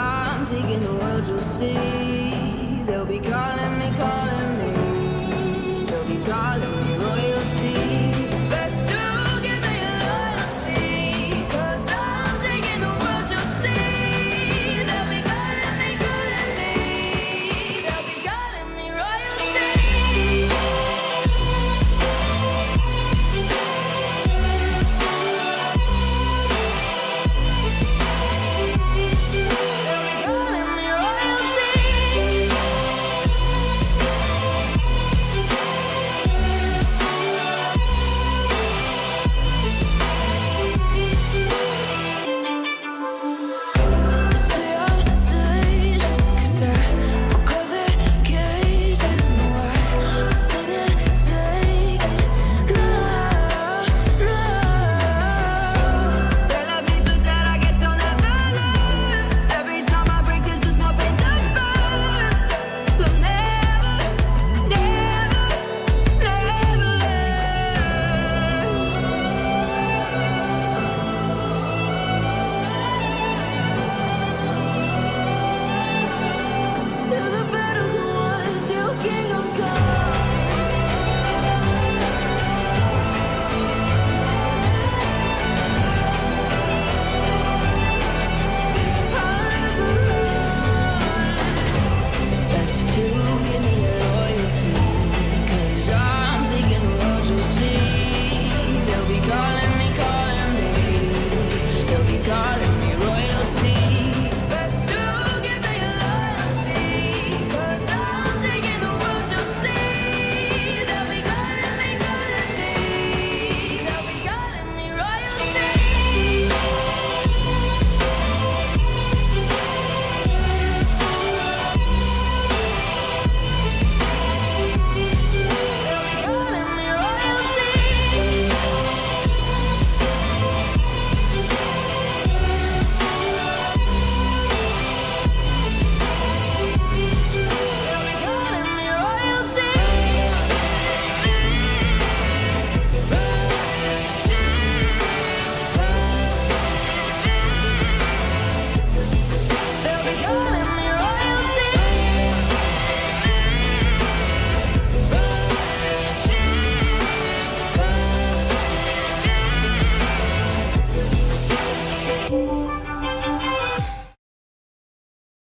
I'm taking the world, you'll see. They'll be calling me, calling me. They'll be calling me royalty. Best to give me your loyalty, 'cause I'm taking the world, you'll see. They'll be calling me, calling me. They'll be calling me royalty.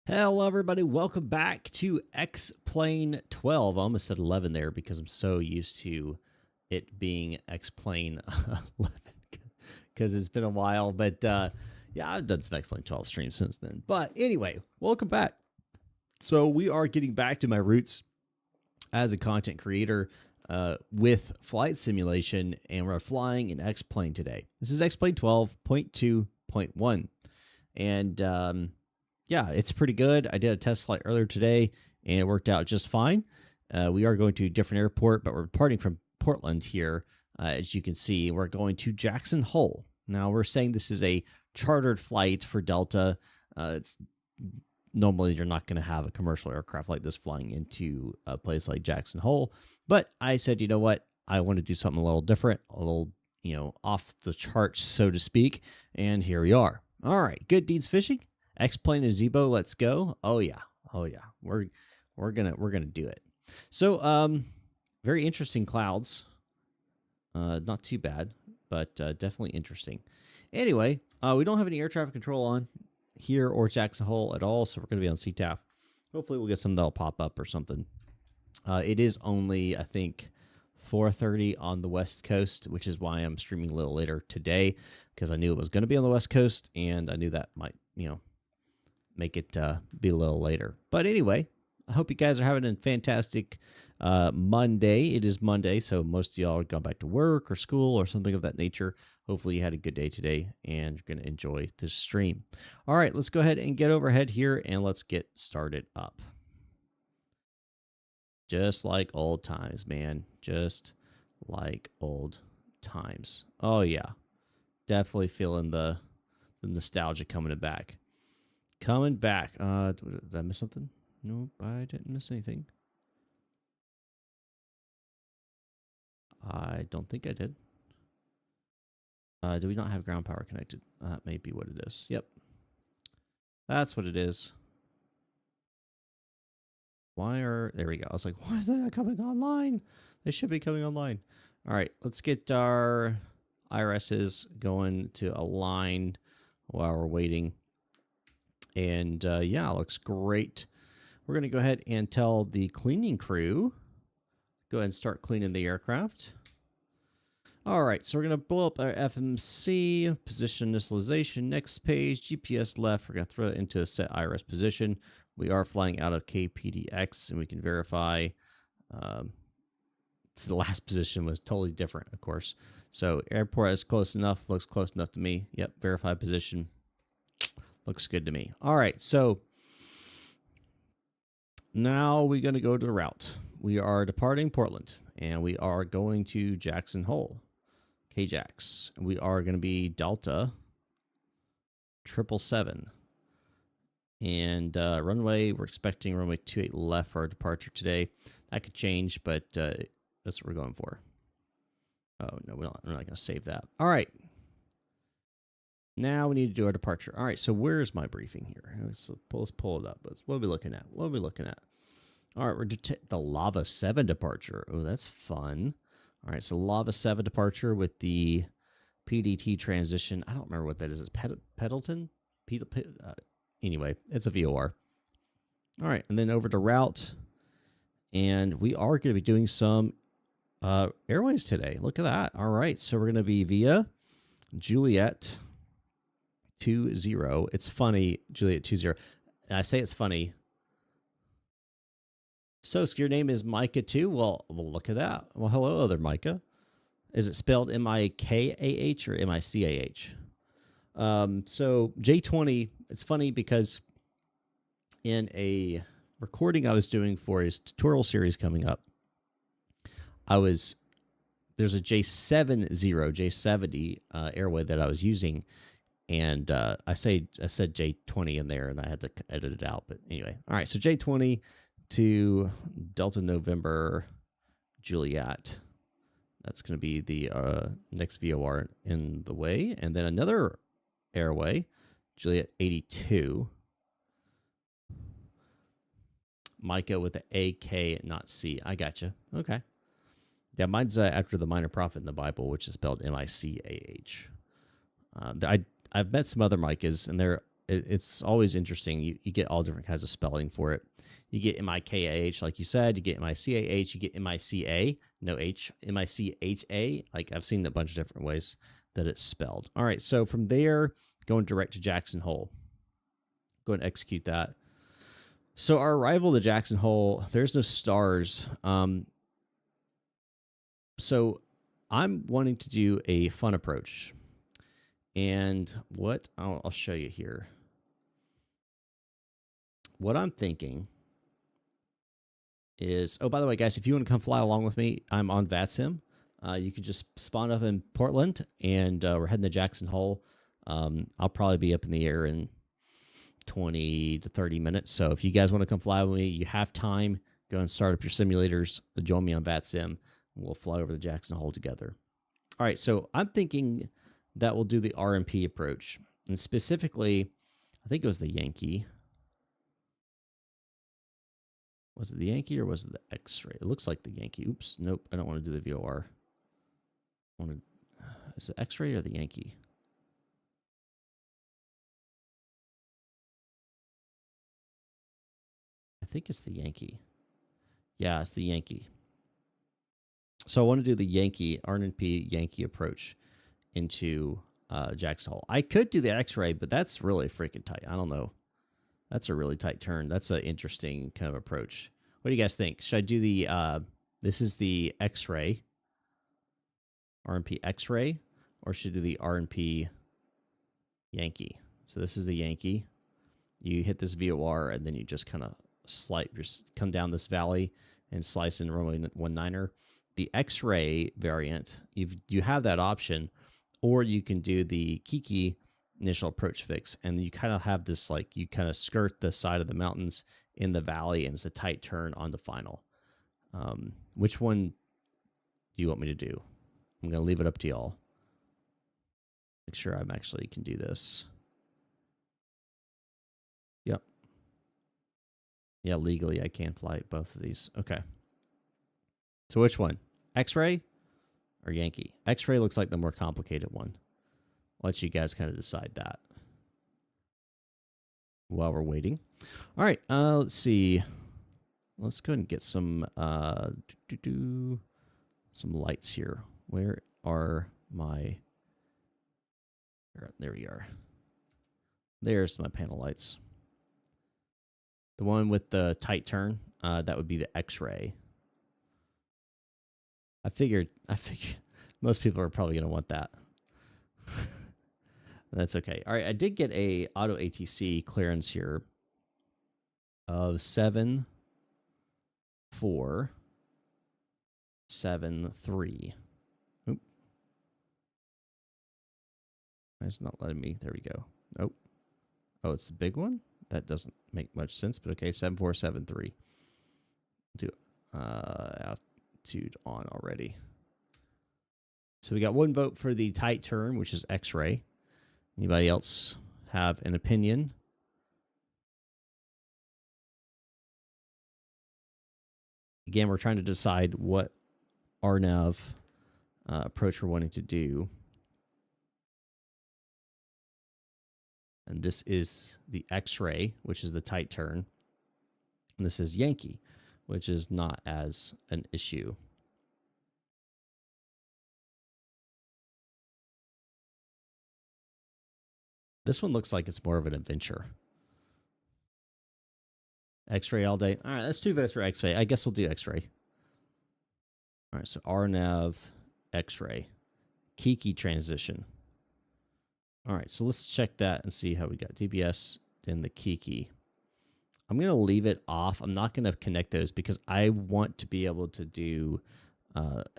Hello everybody, welcome back to X-Plane 12. I almost said 11 there because I'm so used to it being X-Plane 11 because it's been a while. But yeah, I've done some X-Plane 12 streams since then. But anyway, welcome back. So we are getting back to my roots as a content creator with flight simulation, and we're flying in X-Plane today. This is X-Plane 12.2.1. And yeah, it's pretty good. I did a test flight earlier today, and it worked out just fine. We are going to a different airport, but we're departing from Portland here. As you can see, we're going to Jackson Hole. Now, we're saying this is a chartered flight for Delta. It's normally you're not going to have a commercial aircraft like this flying into a place like Jackson Hole. But I said, you know what? I want to do something a little different, a little, off the charts, so to speak. And here we are. All right, good deeds fishing. X-Plane and Zibo, let's go. Oh yeah. We're gonna do it. So very interesting clouds. Not too bad, but definitely interesting. Anyway, we don't have any air traffic control on here or Jackson Hole at all, so we're gonna be on CTAF. Hopefully we'll get some that'll pop up or something. It is only, I think, 4:30 on the West Coast, which is why I'm streaming a little later today, because I knew it was going to be on the West Coast, and I knew that might, make it be a little later. But anyway, I hope you guys are having a fantastic Monday. It is Monday, so most of y'all are going back to work or school or something of that nature. Hopefully you had a good day today, and you're going to enjoy this stream. All right, let's go ahead and get overhead here, and let's get started up. Just like old times, man. Just like old times. Oh, yeah. Definitely feeling the nostalgia coming back. Coming back. Did I miss something? Nope, I didn't miss anything. I don't think I did. Do we not have ground power connected? That may be what it is. Yep. That's what it is. There we go. I was like, why is that not coming online? They should be coming online. All right, let's get our irises going to align while we're waiting. And yeah, looks great. We're going to go ahead and tell the cleaning crew, go ahead and start cleaning the aircraft. All right, so we're going to blow up our FMC, position initialization, next page, GPS left. We're going to throw it into a set IRS position. We are flying out of KPDX, and we can verify. So the last position was totally different, of course. So airport is close enough, looks close enough to me. Yep, verify position. Looks good to me. All right, so now we're going to go to the route. We are departing Portland, and we are going to Jackson Hole, KJACs. We are going to be Delta 777. And runway, we're expecting runway 28 left for our departure today. That could change, but that's what we're going for. Oh, no, we're not going to save that. All right. Now we need to do our departure. All right, so where's my briefing here? Let's pull it up. What are we looking at? What are we looking at? All right, we're the Lava 7 departure. Oh, that's fun. All right, so Lava 7 departure with the PDT transition. I don't remember what that is. Is it Pendleton? Anyway, it's a VOR. All right, and then over to route. And we are going to be doing some airways today. Look at that. All right, so we're going to be via Juliet 20. It's funny, Juliet 20. And I say it's funny. So your name is Micah too? Well, look at that. Well, hello there, Micah. Is it spelled M-I-K-A-H or M-I-C-A-H? So J20, it's funny because in a recording I was doing for his tutorial series coming up, there's a J70 airway that I was using, and I said J20 in there, and I had to edit it out. But anyway, all right. So J20 to Delta November Juliet. That's going to be the next VOR in the way, and then another airway, Juliet 82. Micah with the AK, not C. I gotcha. Okay. Yeah, mine's after the minor prophet in the Bible, which is spelled M-I-C-A-H. I've met some other Micahs, and it's always interesting. You get all different kinds of spelling for it. You get M-I-K-A-H, like you said. You get M-I-C-A-H. You get M-I-C-A, no H. M-I-C-H-A. Like, I've seen a bunch of different ways that it's spelled. All right, so from there, going direct to Jackson Hole. Go and execute that. So our arrival to Jackson Hole, there's no stars. So I'm wanting to do a fun approach. And what I'll show you here. What I'm thinking is, oh, by the way, guys, if you want to come fly along with me, I'm on VATSIM. You could just spawn up in Portland, and we're heading to Jackson Hole. I'll probably be up in the air in 20 to 30 minutes. So if you guys want to come fly with me, you have time, go and start up your simulators, join me on VATSIM. We'll fly over to Jackson Hole together. All right, so I'm thinking that we'll do the RMP approach. And specifically, I think it was the Yankee. Was it the Yankee or was it the X-ray? It looks like the Yankee. Oops, nope, I don't want to do the VOR. Is it X-ray or the Yankee? I think it's the Yankee. Yeah, it's the Yankee. So I want to do the Yankee, RNP Yankee approach into Jackson Hole. I could do the X-ray, but that's really freaking tight. I don't know. That's a really tight turn. That's an interesting kind of approach. What do you guys think? Should I do the, this is the X-ray, RNP X-ray, or should I do the RNP Yankee? So this is the Yankee. You hit this VOR, and then you just kind of just come down this valley and slice in runway 19er. The X-ray variant, you have that option, or you can do the Kiki initial approach fix, and you kind of have this, like, you kind of skirt the side of the mountains in the valley, and it's a tight turn on the final. Which one do you want me to do? I'm going to leave it up to y'all. Make sure I actually can do this. Yeah, legally I can fly both of these. Okay. So which one? X-ray or Yankee? X-ray looks like the more complicated one. I'll let you guys kind of decide that while we're waiting. All right, let's see. Let's go ahead and get some some lights here. Where are my... There we are. There's my panel lights. The one with the tight turn, that would be the X-ray. I figured most people are probably going to want that. That's okay. All right, I did get a auto ATC clearance here of 7473. Oop. It's not letting me. There we go. Nope. Oh, it's the big one? That doesn't make much sense, but okay, 7473. Do altitude on already. So we got one vote for the tight turn, which is X-ray. Anybody else have an opinion? Again, we're trying to decide what RNAV approach we're wanting to do. And this is the X-ray, which is the tight turn. And this is Yankee, which is not as an issue. This one looks like it's more of an adventure. X-ray all day. All right, that's 2 votes for X-ray. I guess we'll do X-ray. All right, so RNAV, X-ray. Kiki transition. All right, so let's check that and see how we got DBS, then the Kiki. I'm going to leave it off. I'm not going to connect those because I want to be able to do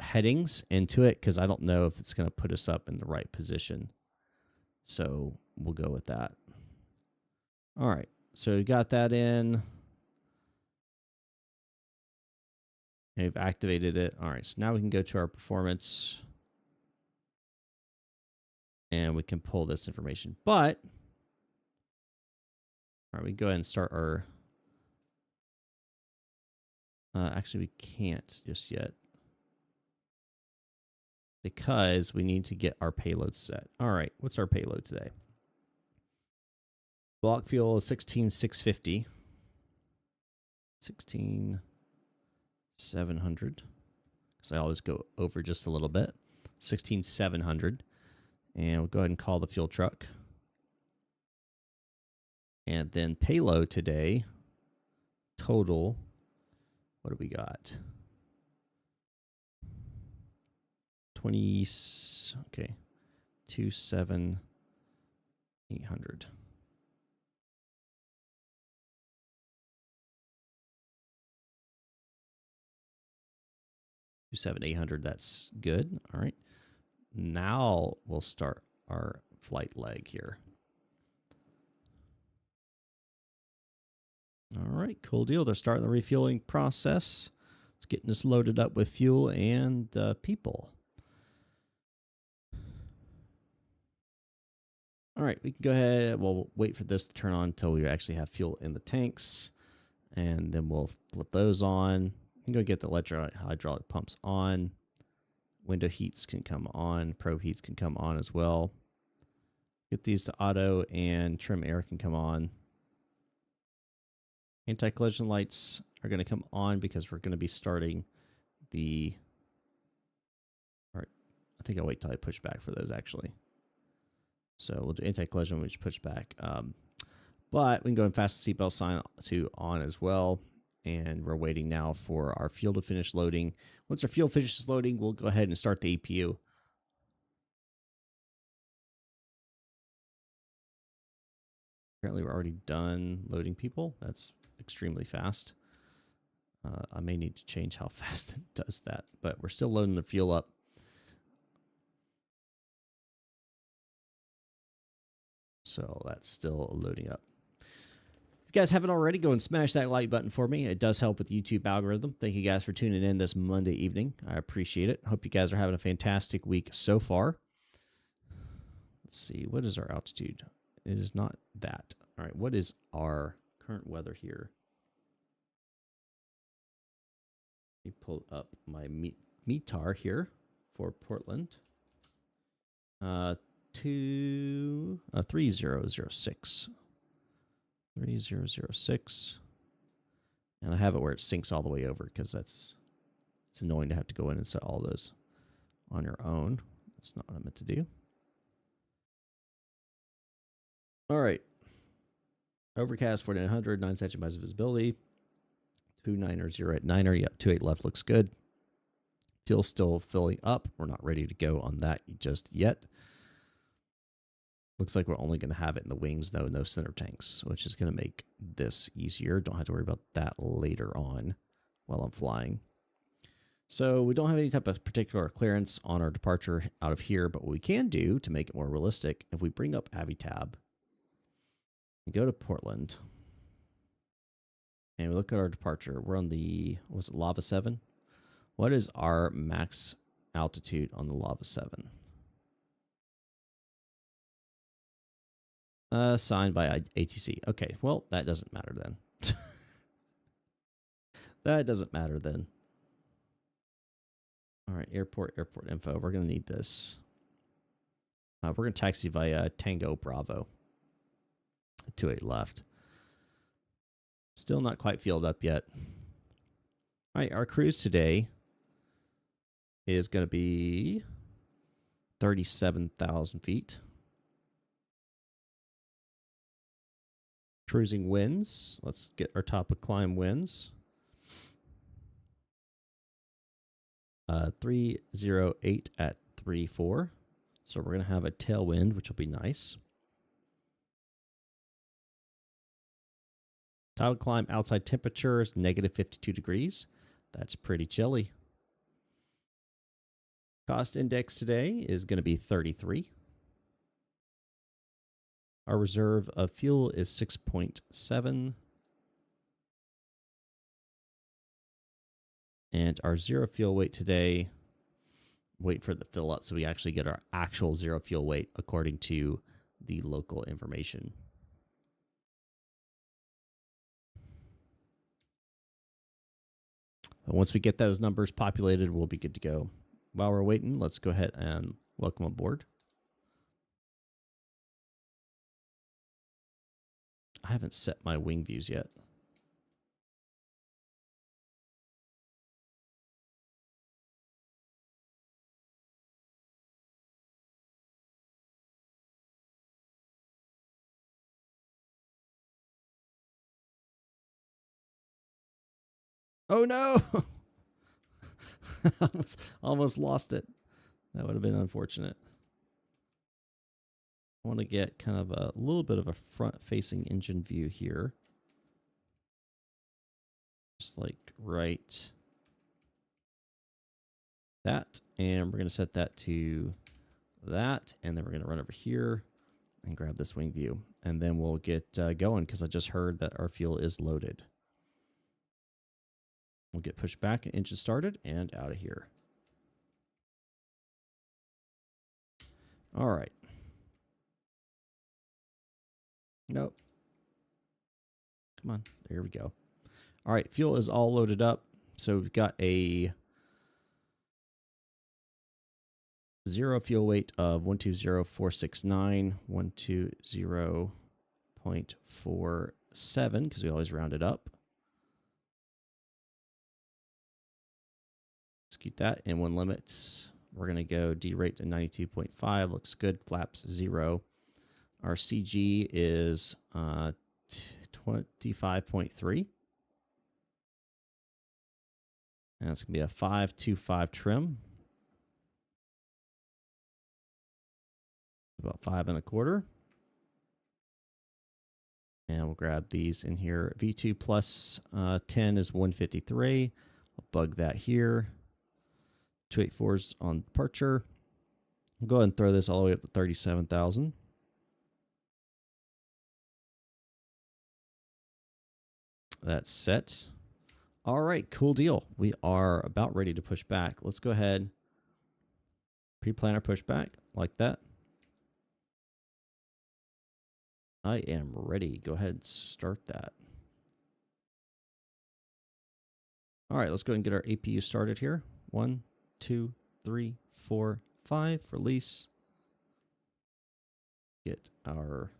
headings into it because I don't know if it's going to put us up in the right position. So we'll go with that. All right, so we got that in. And we've activated it. All right, so now we can go to our performance. And we can pull this information. But, all right, we can go ahead and start our... actually, we can't just yet. Because we need to get our payload set. All right, what's our payload today? Block fuel 16,650. 16,700. Because I always go over just a little bit. 16,700. And we'll go ahead and call the fuel truck. And then payload today, total, what do we got? 20, okay, 27,800. 27,800, that's good. All right. Now we'll start our flight leg here. All right, cool deal. They're starting the refueling process. It's getting us loaded up with fuel and people. All right, we can go ahead. We'll wait for this to turn on until we actually have fuel in the tanks. And then we'll flip those on. We can go get the hydraulic pumps on. Window heats can come on. Probe heats can come on as well. Get these to auto and trim air can come on. Anti-collision lights are going to come on because we're going to be starting the... All right, I think I'll wait till I push back for those actually. So we'll do anti-collision, which push back. But we can go and fasten seatbelt sign to on as well. And we're waiting now for our fuel to finish loading. Once our fuel finishes loading, we'll go ahead and start the APU. Apparently, we're already done loading people. That's extremely fast. I may need to change how fast it does that, but we're still loading the fuel up. So that's still loading up. If you guys haven't already, go and smash that like button for me. It does help with the YouTube algorithm. Thank you guys for tuning in this Monday evening. I appreciate it. Hope you guys are having a fantastic week so far. Let's see. What is our altitude? It is not that. All right. What is our current weather here? me pull up my METAR here for Portland. 3006. 3006. And I have it where it syncs all the way over because it's annoying to have to go in and set all those on your own. That's not what I meant to do. All right. Overcast 4900, 9 centimeters of visibility. 290 at 9er. Yep, 28 left looks good. Fuel's still filling up. We're not ready to go on that just yet. Looks like we're only going to have it in the wings, though, no center tanks, which is going to make this easier. Don't have to worry about that later on while I'm flying. So we don't have any type of particular clearance on our departure out of here, but what we can do to make it more realistic, if we bring up Avitab and go to Portland, and we look at our departure, we're on the, was it Lava 7? What is our max altitude on the Lava 7? Signed by ATC. Okay, well, that doesn't matter then. That doesn't matter then. All right, airport info. We're going to need this. We're going to taxi via Tango Bravo. 28 left. Still not quite filled up yet. All right, our cruise today is going to be 37,000 feet. Cruising winds. Let's get our top of climb winds. 308 at 34. So we're going to have a tailwind, which will be nice. Top of climb outside temperature is negative 52 degrees. That's pretty chilly. Cost index today is going to be 33. Our reserve of fuel is 6.7. And our zero fuel weight today, wait for it to fill up so we actually get our actual zero fuel weight according to the local information. Once we get those numbers populated, we'll be good to go. While we're waiting, let's go ahead and welcome aboard. I haven't set my wing views yet. Oh no! almost lost it. That would have been unfortunate. I want to get kind of a little bit of a front-facing engine view here. Just like right that. And we're going to set that to that. And then we're going to run over here and grab this wing view. And then we'll get going because I just heard that our fuel is loaded. We'll get pushed back, engine started, and out of here. All right. Nope. Come on. There we go. All right. Fuel is all loaded up. So we've got a zero fuel weight of 120.469, 120.47, because we always round it up. Execute that in one limit. We're going to go derate to 92.5. Looks good. Flaps 0. Our CG is 25.3. And it's going to be a 525 trim. About 5 1/4. And we'll grab these in here. V2 plus 10 is 153. I'll bug that here. 284s on departure. I'll go ahead and throw this all the way up to 37,000. That's set. All right, cool deal. We are about ready to push back. Let's go ahead. Pre-plan our pushback like that. I am ready. Go ahead and start that. All right, let's go ahead and get our APU started here. 1, 2, 3, 4, 5. Release. Get our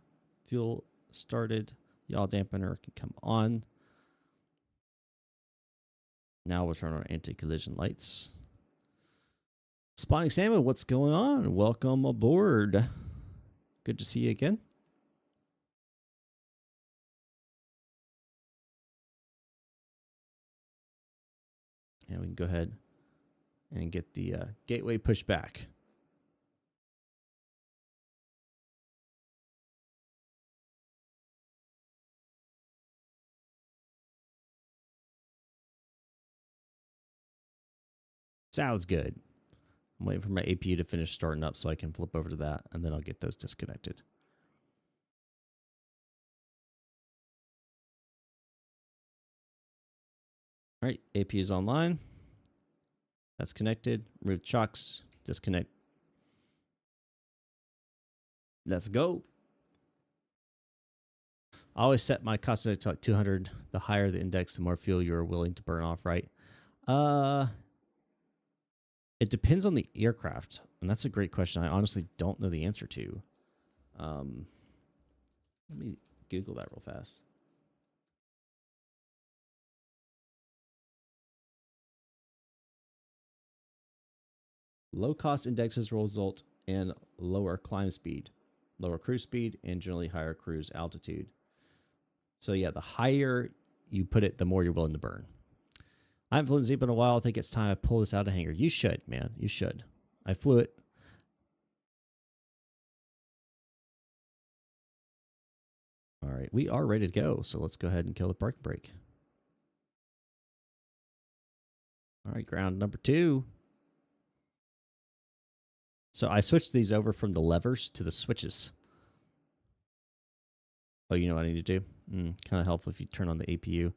fuel started. Yaw dampener can come on. Now we'll turn on our anti-collision lights. Spawning Salmon, what's going on? Welcome aboard. Good to see you again. And we can go ahead and get the gateway pushback. Sounds good. I'm waiting for my APU to finish starting up so I can flip over to that, and then I'll get those disconnected. All right, APU is online. That's connected. Remove chocks. Disconnect. Let's go. I always set my cost to like 200. The higher the index, the more fuel you're willing to burn off, right? It depends on the aircraft, and that's a great question. I honestly don't know the answer to. Let me Google that real fast. Low-cost indexes will result in lower climb speed, lower cruise speed, and generally higher cruise altitude. So yeah, the higher you put it, the more you're willing to burn. I haven't flown Zibo in a while. I think it's time I pull this out of hangar. You should, man. You should. I flew it. All right, we are ready to go. So let's go ahead and kill the parking brake. All right, ground number 2. So I switched these over from the levers to the switches. Oh, you know what I need to do? Kind of helpful if you turn on the APU.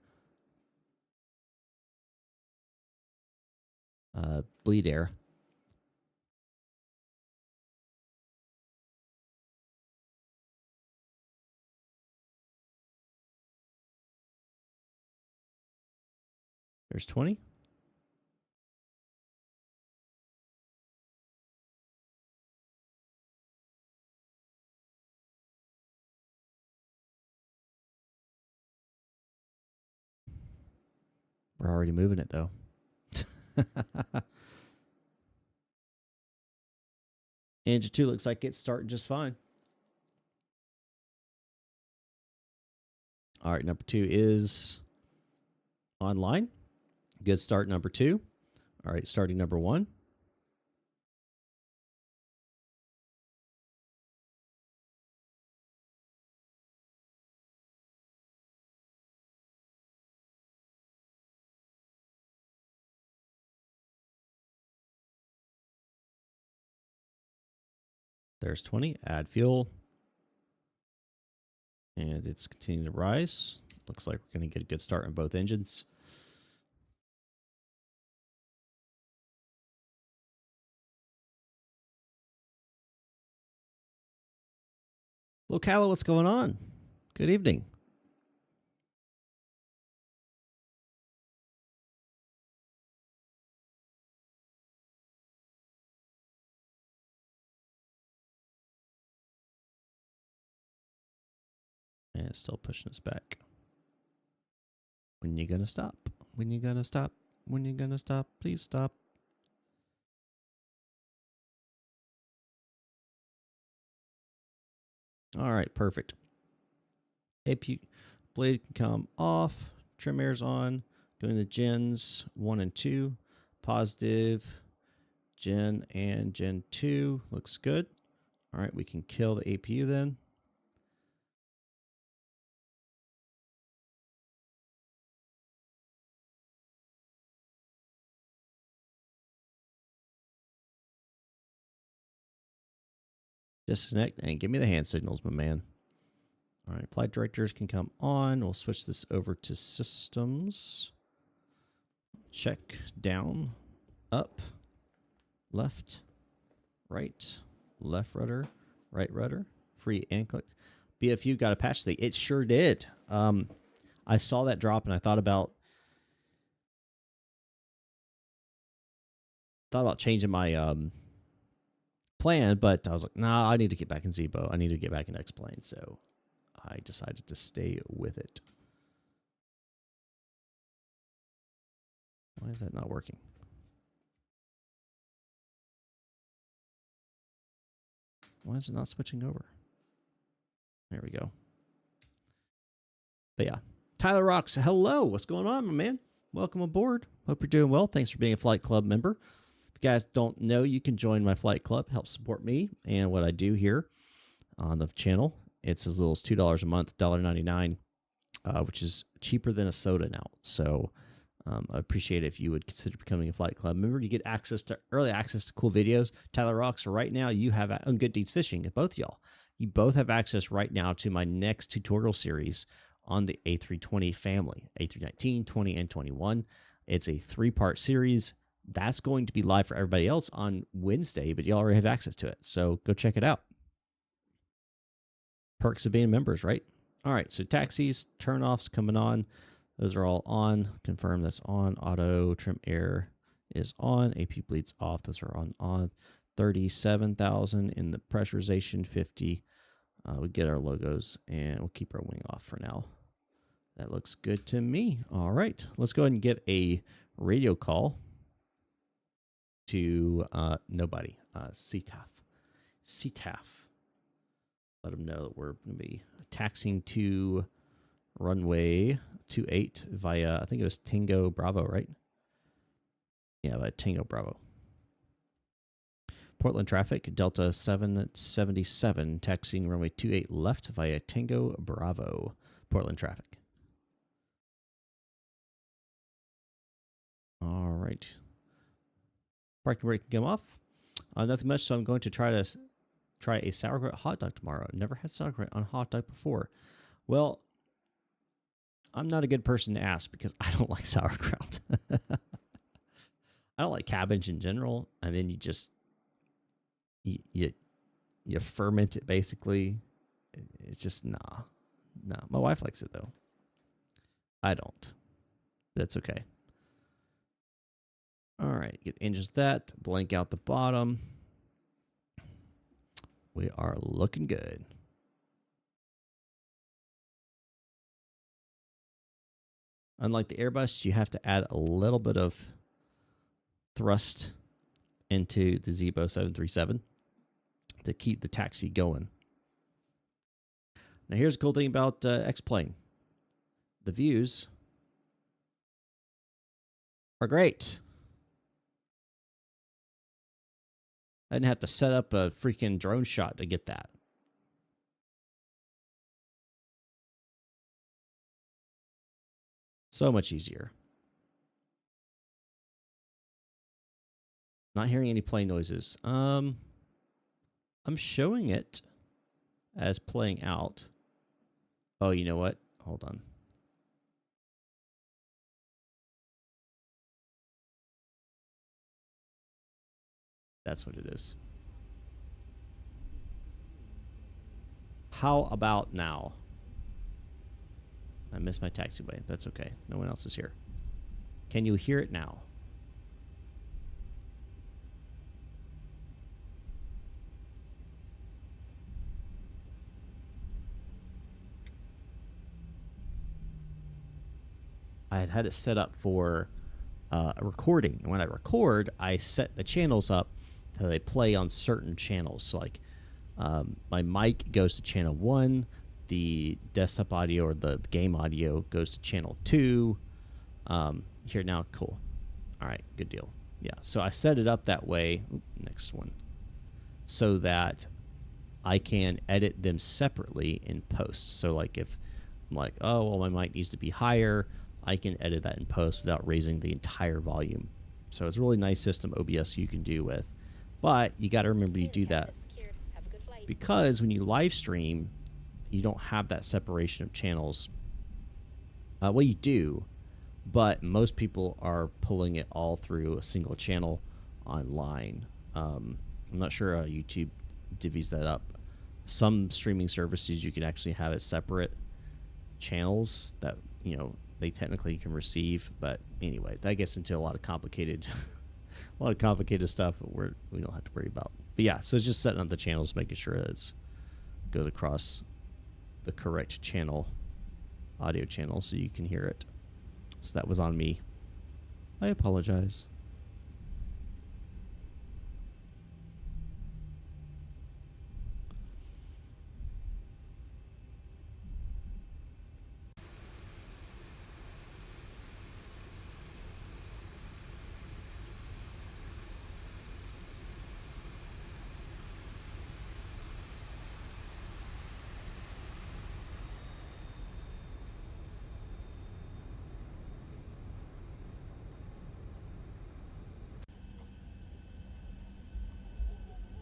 Bleed air. There's 20. We're already moving it though. Engine 2 looks like it's starting just fine. All right, number 2 is online. Good start, number 2. All right, starting number 1. There's 20. Add fuel. And it's continuing to rise. Looks like we're going to get a good start on both engines. Locala, what's going on? Good evening. And it's still pushing us back. When you gonna stop? When you gonna stop? When you gonna stop? Please stop. All right, perfect. APU blade can come off. Trim air's on. Going to gens 1 and 2. Positive. Gen and Gen 2. Looks good. All right, we can kill the APU then. Disconnect and give me the hand signals, my man. All right, flight directors can come on. We'll switch this over to systems. Check down, up, left, right, left rudder, right rudder, free and clicked. BFU got a patch today. It sure did. I saw that drop and I thought about thought about changing my plan, but I was like, nah, I need to get back in Zibo. I need to get back in X-Plane, so I decided to stay with it. Why is that not working? Why is it not switching over? There we go. But yeah, Tyler Rocks, hello. What's going on, my man? Welcome aboard. Hope you're doing well. Thanks for being a Flight Club member. If you guys don't know, you can join my Flight Club, help support me and what I do here on the channel. It's as little as $2 a month, $1.99, which is cheaper than a soda now. So I appreciate it if you would consider becoming a Flight Club member. You get access to early access to cool videos. Tyler Rocks, right now you have on Good Deeds Fishing, both y'all. You both have access right now to my next tutorial series on the A320 family, A319, 20, and 21. It's a 3-part series. That's going to be live for everybody else on Wednesday, but you already have access to it. So go check it out. Perks of being members, right? All right, so taxis, turn-offs coming on. Those are all on. Confirm that's on. Auto trim air is on. AP bleeds off. Those are on. 37,000 in the pressurization, 50. We get our logos, and we'll keep our wing off for now. That looks good to me. All right, let's go ahead and get a radio call to nobody. CTAF. Let them know that we're going to be taxiing to runway 28 via, I think it was Tango Bravo, right? Yeah, via Tango Bravo. Portland traffic, Delta 777, taxiing runway 28 left via Tango Bravo. Portland traffic. All right. Parking brake can come off. Nothing much, so I'm going to try a sauerkraut hot dog tomorrow. I've never had sauerkraut on hot dog before. Well, I'm not a good person to ask because I don't like sauerkraut. I don't like cabbage in general, and then you just you ferment it basically. It's just nah. My wife likes it though. I don't. That's okay. All right, get engines that, blank out the bottom. We are looking good. Unlike the Airbus, you have to add a little bit of thrust into the Zibo 737 to keep the taxi going. Now here's the cool thing about X-Plane. The views are great. I didn't have to set up a freaking drone shot to get that. So much easier. Not hearing any plane noises. I'm showing it as playing out. Oh, you know what? Hold on. That's what it is. How about now? I missed my taxiway. That's okay. No one else is here. Can you hear it now? I had it set up for recording. And when I record, I set the channels up so they play on certain channels. So like my mic goes to channel 1. The desktop audio or the game audio goes to channel 2. Here now, cool. All right, good deal. Yeah, so I set it up that way. Oop, next one. So that I can edit them separately in post. So like if I'm like, oh, well, my mic needs to be higher, I can edit that in post without raising the entire volume. So it's a really nice system OBS you can do with. But you got to remember you do that because when you live stream, you don't have that separation of channels. Well, you do, but most people are pulling it all through a single channel online. I'm not sure how YouTube divvies that up. Some streaming services you can actually have it separate channels that, you know, they technically can receive. But anyway, that gets into a lot of complicated lot of complicated stuff we don't have to worry about. But yeah, so it's just setting up the channels, making sure that it goes across the correct channel, audio channel, so you can hear it. So that was on me. I apologize.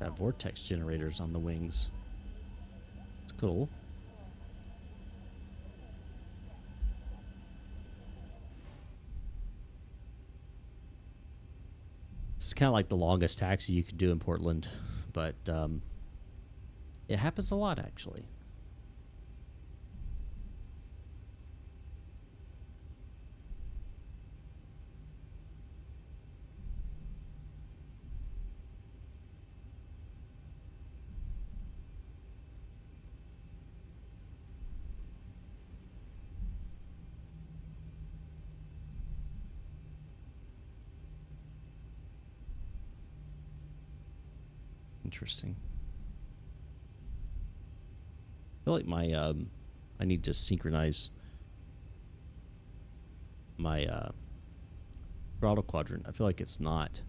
Got vortex generators on the wings. It's cool. It's kind of like the longest taxi you could do in Portland, but it happens a lot, actually. Interesting. I feel like my I need to synchronize my throttle quadrant. I feel like it's not,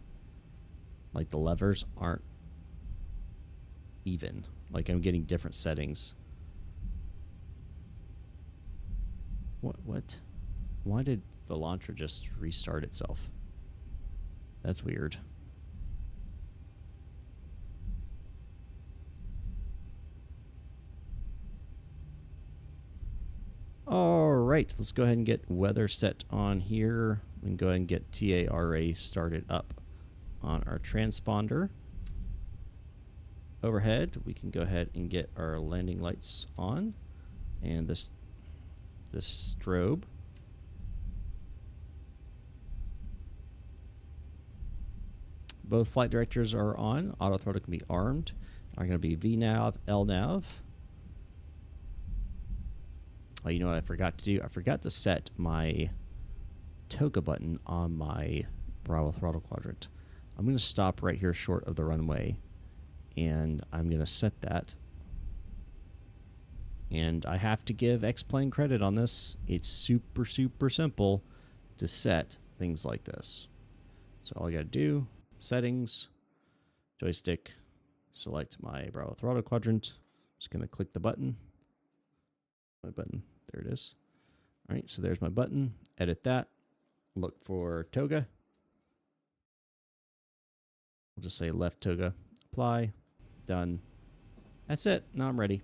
like the levers aren't even. Like I'm getting different settings. What? Why did Volantra just restart itself? That's weird. All right, let's go ahead and get weather set on here. We can go ahead and get TARA started up on our transponder. Overhead, we can go ahead and get our landing lights on, and this strobe. Both flight directors are on. Auto throttle can be armed. Are going to be VNav, LNav. Oh, you know what I forgot to do? I forgot to set my toga button on my Bravo throttle quadrant. I'm going to stop right here short of the runway, and I'm going to set that. And I have to give X-Plane credit on this. It's super, super simple to set things like this. So all I got to do, settings, joystick, select my Bravo throttle quadrant. Just going to click the button. My button, there it is. All right, so there's my button. Edit that. Look for toga. We'll just say left toga. Apply. Done. That's it. Now I'm ready.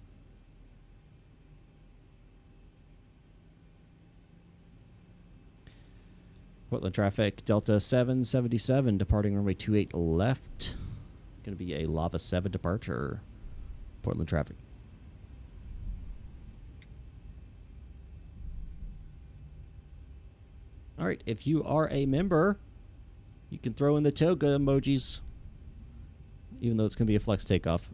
Portland traffic, Delta 777, departing runway 28 left. Going to be a Lava 7 departure. Portland traffic. All right, if you are a member, you can throw in the toga emojis, even though it's going to be a flex takeoff.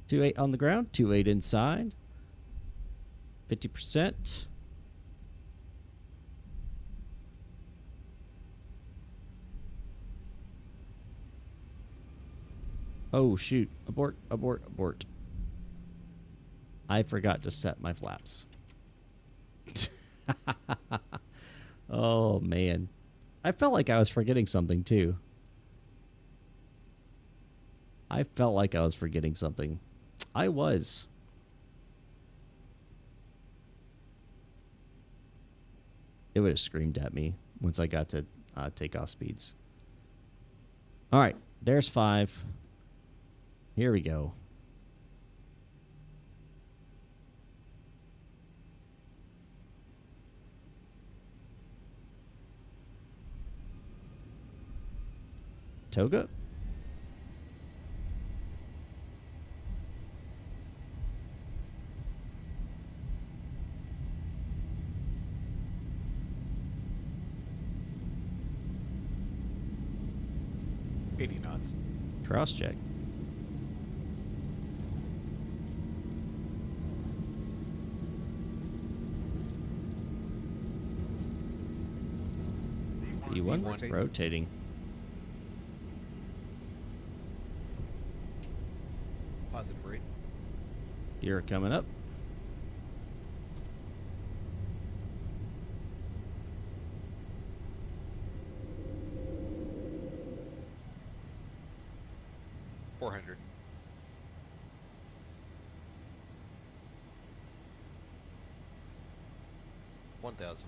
28 on the ground, 28 inside, 50%. Oh, shoot. Abort, abort, abort. I forgot to set my flaps. Oh, man. I felt like I was forgetting something, too. I felt like I was forgetting something. I was. It would have screamed at me once I got to takeoff speeds. All right. There's 5. Here we go. Toga. seconds. Cross check. E1 rotating. Positive rate. Gear coming up. $400. $1,000.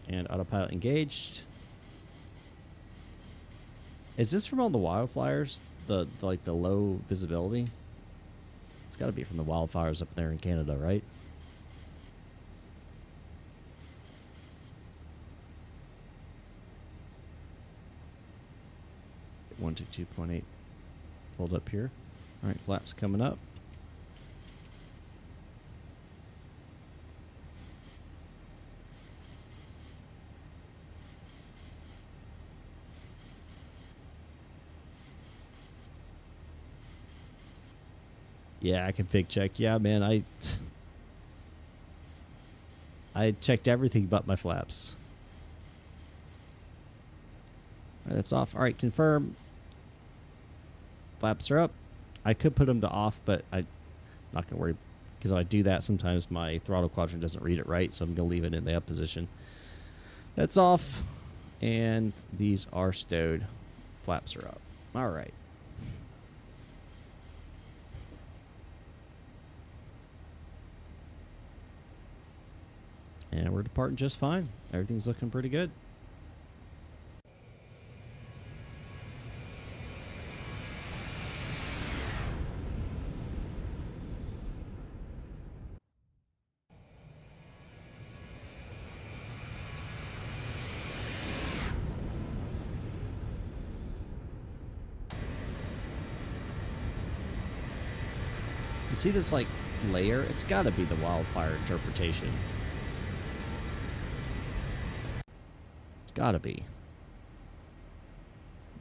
And autopilot engaged. Is this from all the wildfires? The like the low visibility? It's got to be from the wildfires up there in Canada, right? One to 2.8 pulled up here. All right, flaps coming up. Yeah, I can fig check. Yeah, man, I checked everything but my flaps. All right, that's off. All right, confirm. Flaps are up. I could put them to off, but I'm not going to worry because if I do that, sometimes my throttle quadrant doesn't read it right, so I'm going to leave it in the up position. That's off, and these are stowed. Flaps are up. All right. And we're departing just fine. Everything's looking pretty good. You see this like layer? It's got to be the wildfire interpretation. It's got to be.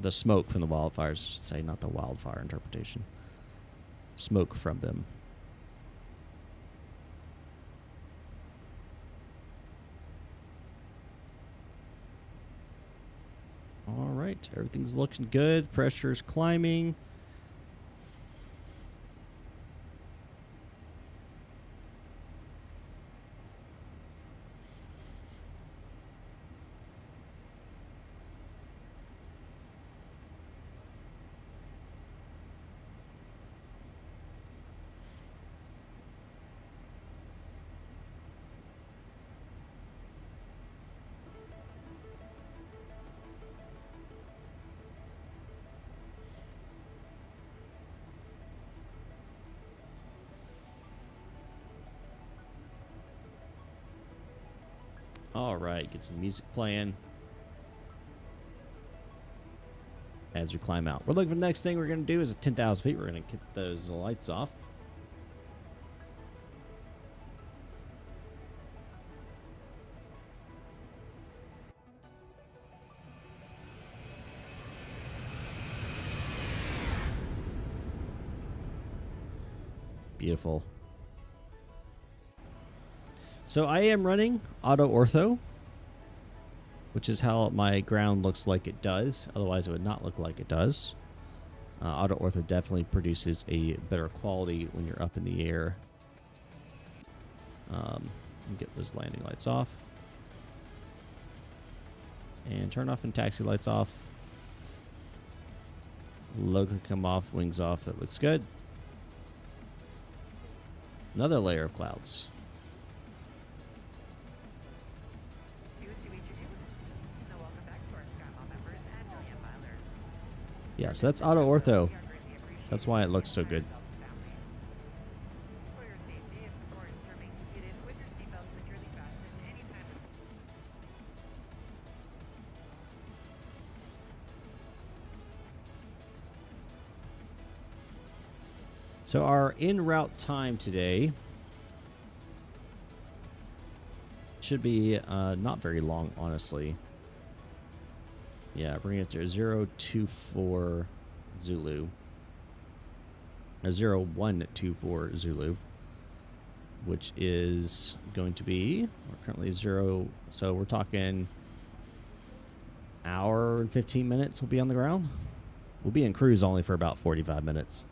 The smoke from the wildfires, I should say, not the wildfire interpretation. Smoke from them. All right, everything's looking good. Pressure's climbing. All right, get some music playing as we climb out. We're looking for the next thing we're going to do is at 10,000 feet. We're going to get those lights off. Beautiful. So I am running auto ortho, which is how my ground looks like it does. Otherwise, it would not look like it does. Auto ortho definitely produces a better quality when you're up in the air. Get those landing lights off. And turn off and taxi lights off. Logo come off, wings off. That looks good. Another layer of clouds. Yeah, so that's auto ortho. That's why it looks so good. So our en route time today should be not very long, honestly. Yeah, bring it to 024 Zulu. 0124 Zulu, which is going to be, we're currently 0, so we're talking hour and 15 minutes we'll be on the ground. We'll be in cruise only for about 45 minutes.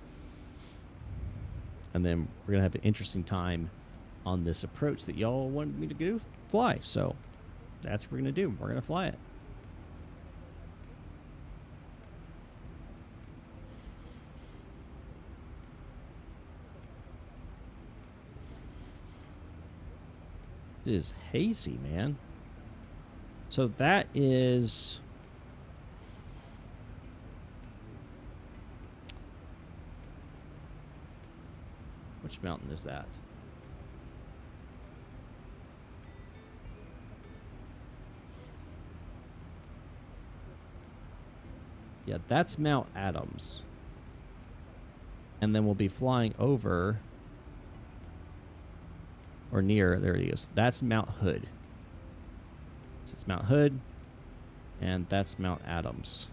And then we're going to have an interesting time on this approach that y'all wanted me to go fly. So that's what we're going to do. We're going to fly it. It is hazy, man. So that is... Which mountain is that? Yeah, that's Mount Adams. And then we'll be flying over... or near, there it is. That's Mount Hood. So it's Mount Hood, and that's Mount Adams.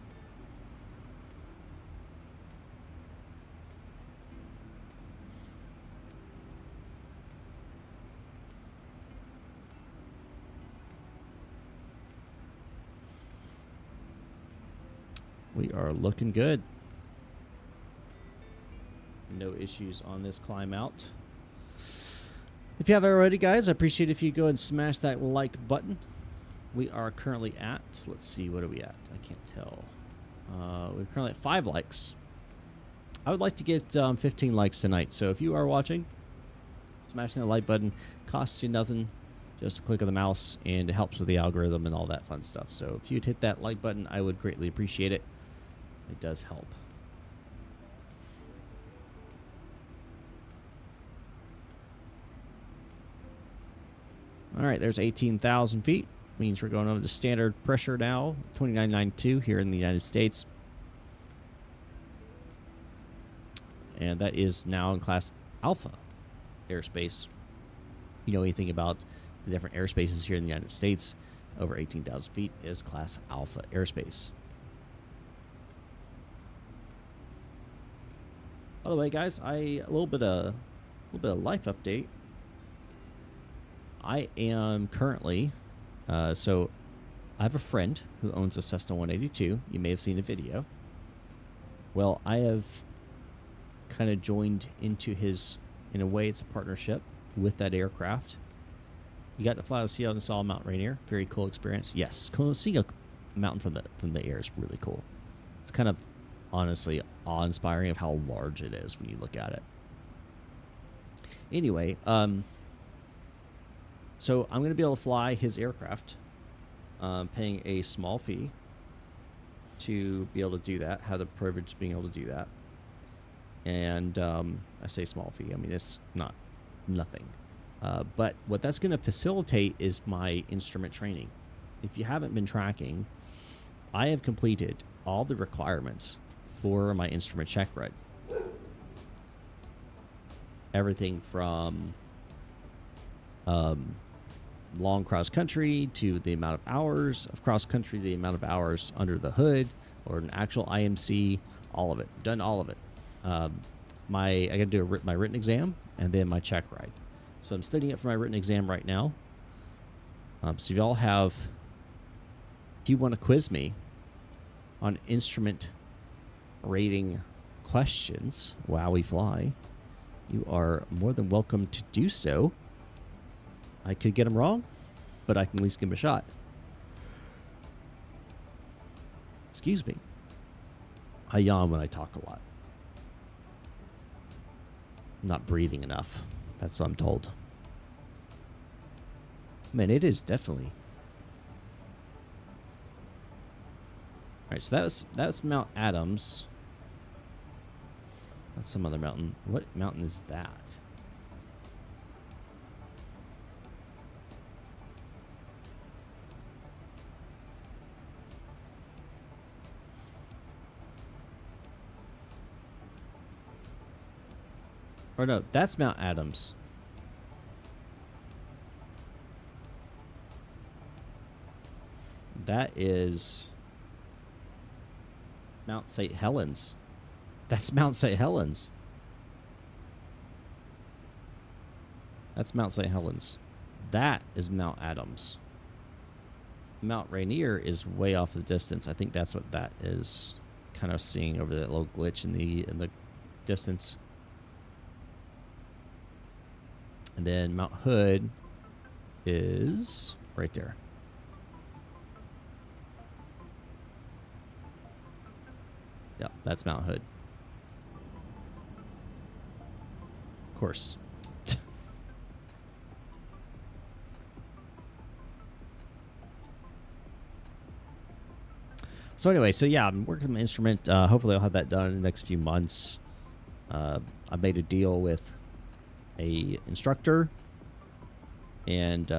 We are looking good. No issues on this climb out. If you haven't already, guys, I appreciate if you go and smash that like button. We are currently at, let's see, what are we at? I can't tell. We're currently at 5 likes. I would like to get 15 likes tonight. So if you are watching, smashing the like button costs you nothing. Just click on the mouse, and it helps with the algorithm and all that fun stuff. So if you'd hit that like button, I would greatly appreciate it. It does help. All right, there's 18,000 feet. Means we're going over the standard pressure now, 2992 here in the United States. And that is now in Class Alpha airspace. You know anything about the different airspaces here in the United States, over 18,000 feet is Class Alpha airspace. By the way, guys, a little bit of life update. I am currently, so I have a friend who owns a Cessna 182. You may have seen a video. Well, I have kind of joined into his, in a way, it's a partnership with that aircraft. You got to fly to see and saw Mount Rainier. Very cool experience. Yes, seeing a mountain from the air is really cool. It's kind of honestly awe-inspiring of how large it is when you look at it. Anyway, so I'm going to be able to fly his aircraft, paying a small fee to be able to do that, have the privilege of being able to do that. And I say small fee, I mean, it's not nothing. But what that's going to facilitate is my instrument training. If you haven't been tracking, I have completed all the requirements for my instrument check run. Everything from long cross country to the amount of hours of cross country, the amount of hours under the hood or an actual IMC, all of it. Done all of it. I got to do my written exam and then my check ride. So I'm studying it for my written exam right now. So if y'all have, if you want to quiz me on instrument rating questions while we fly, you are more than welcome to do so. I could get them wrong, but I can at least give them a shot. Excuse me. I yawn when I talk a lot. I'm not breathing enough. That's what I'm told. Man, it is definitely. All right, so that's Mount Adams. That's some other mountain. What mountain is that? Or no, that's Mount Adams. That is Mount St. Helens. That's Mount St. Helens. That's Mount St. Helens. That is Mount Adams. Mount Rainier is way off the distance. I think that's what that is kind of seeing over that little glitch in the distance. And then Mount Hood is right there. Yep, that's Mount Hood. Of course. So anyway, so yeah, I'm working on my instrument. Hopefully I'll have that done in the next few months. I made a deal with a instructor, and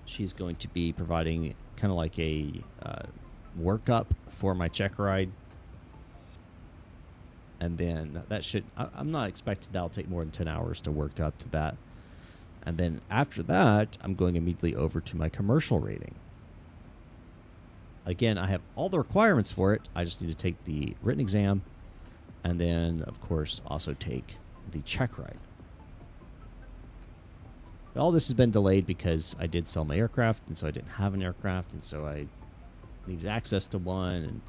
she's going to be providing kind of like a workup for my check ride. And then that should, I'm not expecting that'll take more than 10 hours to work up to that. And then after that, I'm going immediately over to my commercial rating. Again, I have all the requirements for it. I just need to take the written exam and then, of course, also take the check ride. All this has been delayed because I did sell my aircraft, and so I didn't have an aircraft, and so I needed access to one. And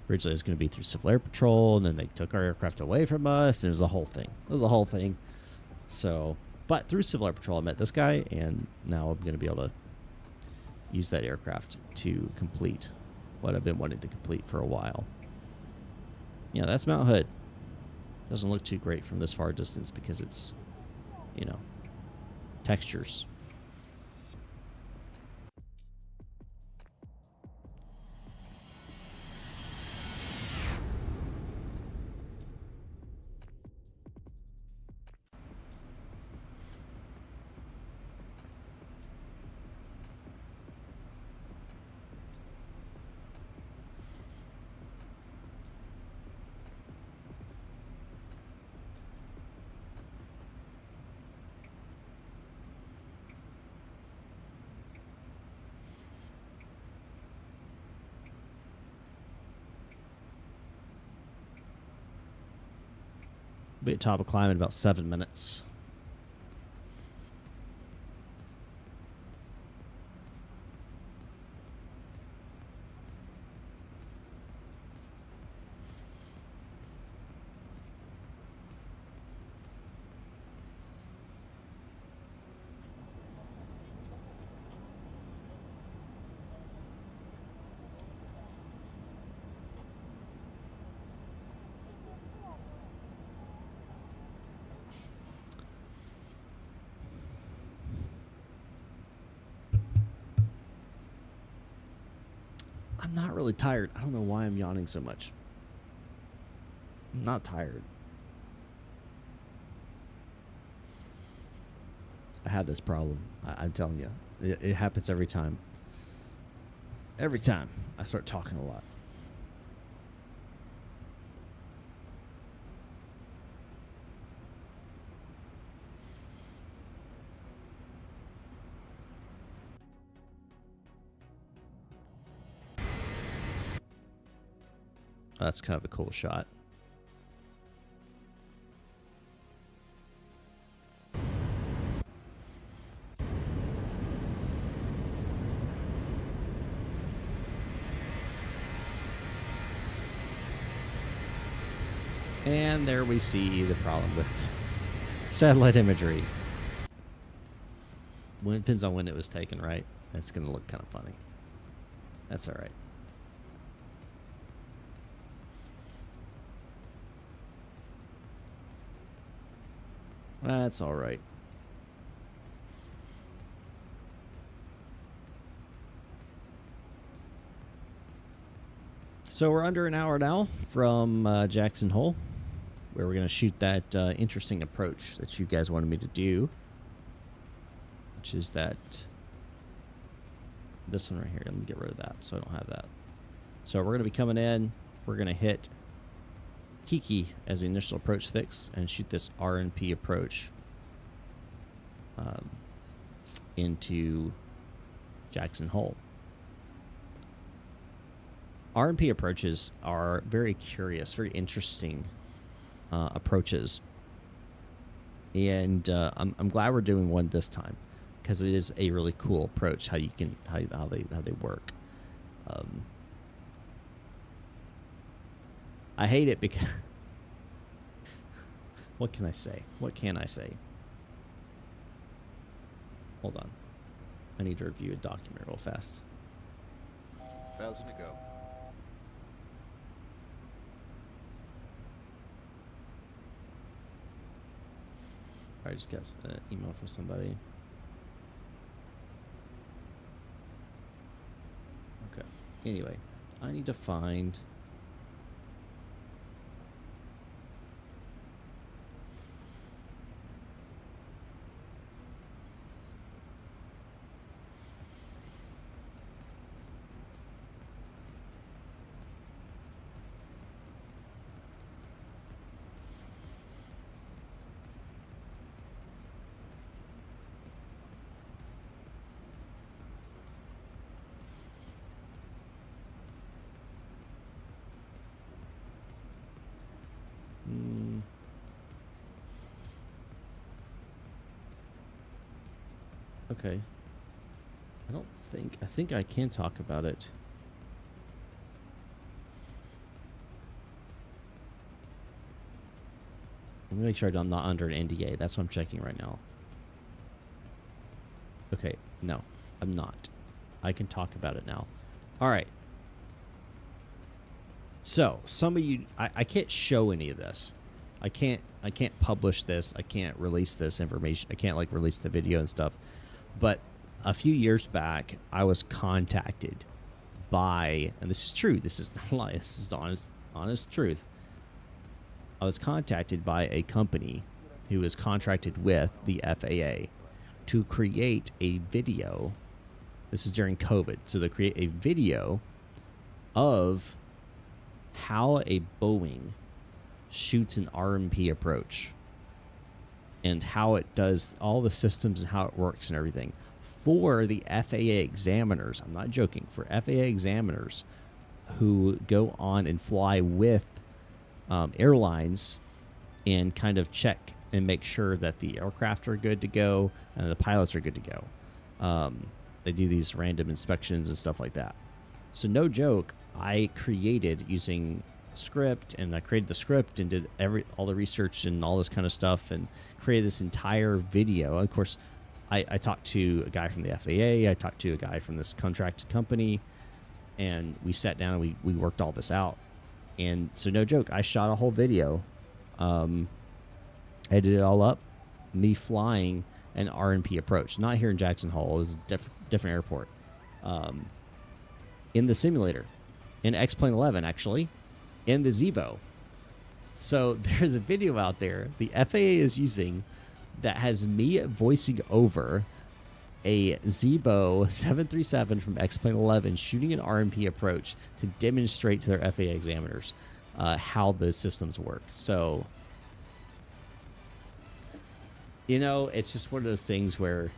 originally it was going to be through Civil Air Patrol, and then they took our aircraft away from us, and it was a whole thing. It was a whole thing. So, but through Civil Air Patrol, I met this guy, and now I'm going to be able to use that aircraft to complete what I've been wanting to complete for a while. Yeah, that's Mount Hood. Doesn't look too great from this far distance because it's, you know, textures. Be at top of climb in about 7 minutes. I'm not really tired. I don't know why I'm yawning so much. I'm not tired. I had this problem. I'm telling you. It happens every time. Every time I start talking a lot. That's kind of a cool shot. And there we see the problem with satellite imagery. Well, it depends on when it was taken, right? It's going to look kind of funny. That's all right. That's all right. So we're under an hour now from Jackson Hole, where we're going to shoot that interesting approach that you guys wanted me to do, which is that this one right here. Let me get rid of that so I don't have that. So we're going to be coming in. We're going to hit Kiki as the initial approach fix and shoot this RNP approach into Jackson Hole. RMP approaches are very curious, very interesting approaches, and I'm glad we're doing one this time because it is a really cool approach. How they work. I hate it because what can I say? What can I say? Hold on, I need to review a document real fast. 1,000 to go. I just got an email from somebody. Okay. Anyway, I need to find. Okay. I think I can talk about it. Let me make sure I'm not under an NDA. That's what I'm checking right now. Okay. No, I'm not. I can talk about it now. All right. So some of you, I can't show any of this. I can't publish this. I can't release this information. I can't like release the video and stuff. But a few years back, I was contacted by, and this is true. This is not a lie. This is the honest truth. I was contacted by a company who is contracted with the FAA to create a video. This is during COVID. So they create a video of how a Boeing shoots an RMP approach and how it does all the systems and how it works and everything for the FAA examiners. I'm not joking. For FAA examiners who go on and fly with airlines and kind of check and make sure that the aircraft are good to go and the pilots are good to go. They do these random inspections and stuff like that. So no joke, I created using script, and I created the script and did all the research and all this kind of stuff and created this entire video. Of course, I talked to a guy from the FAA, I talked to a guy from this contracted company, and we sat down and we worked all this out. And so no joke, I shot a whole video, edited it all up, me flying an RMP approach, not here in Jackson Hole, it was a different airport, in the simulator, in X-Plane 11 actually, in the Zibo. So there's a video out there the FAA is using that has me voicing over a Zibo 737 from X-Plane 11 shooting an RMP approach to demonstrate to their FAA examiners how those systems work. So, you know, it's just one of those things where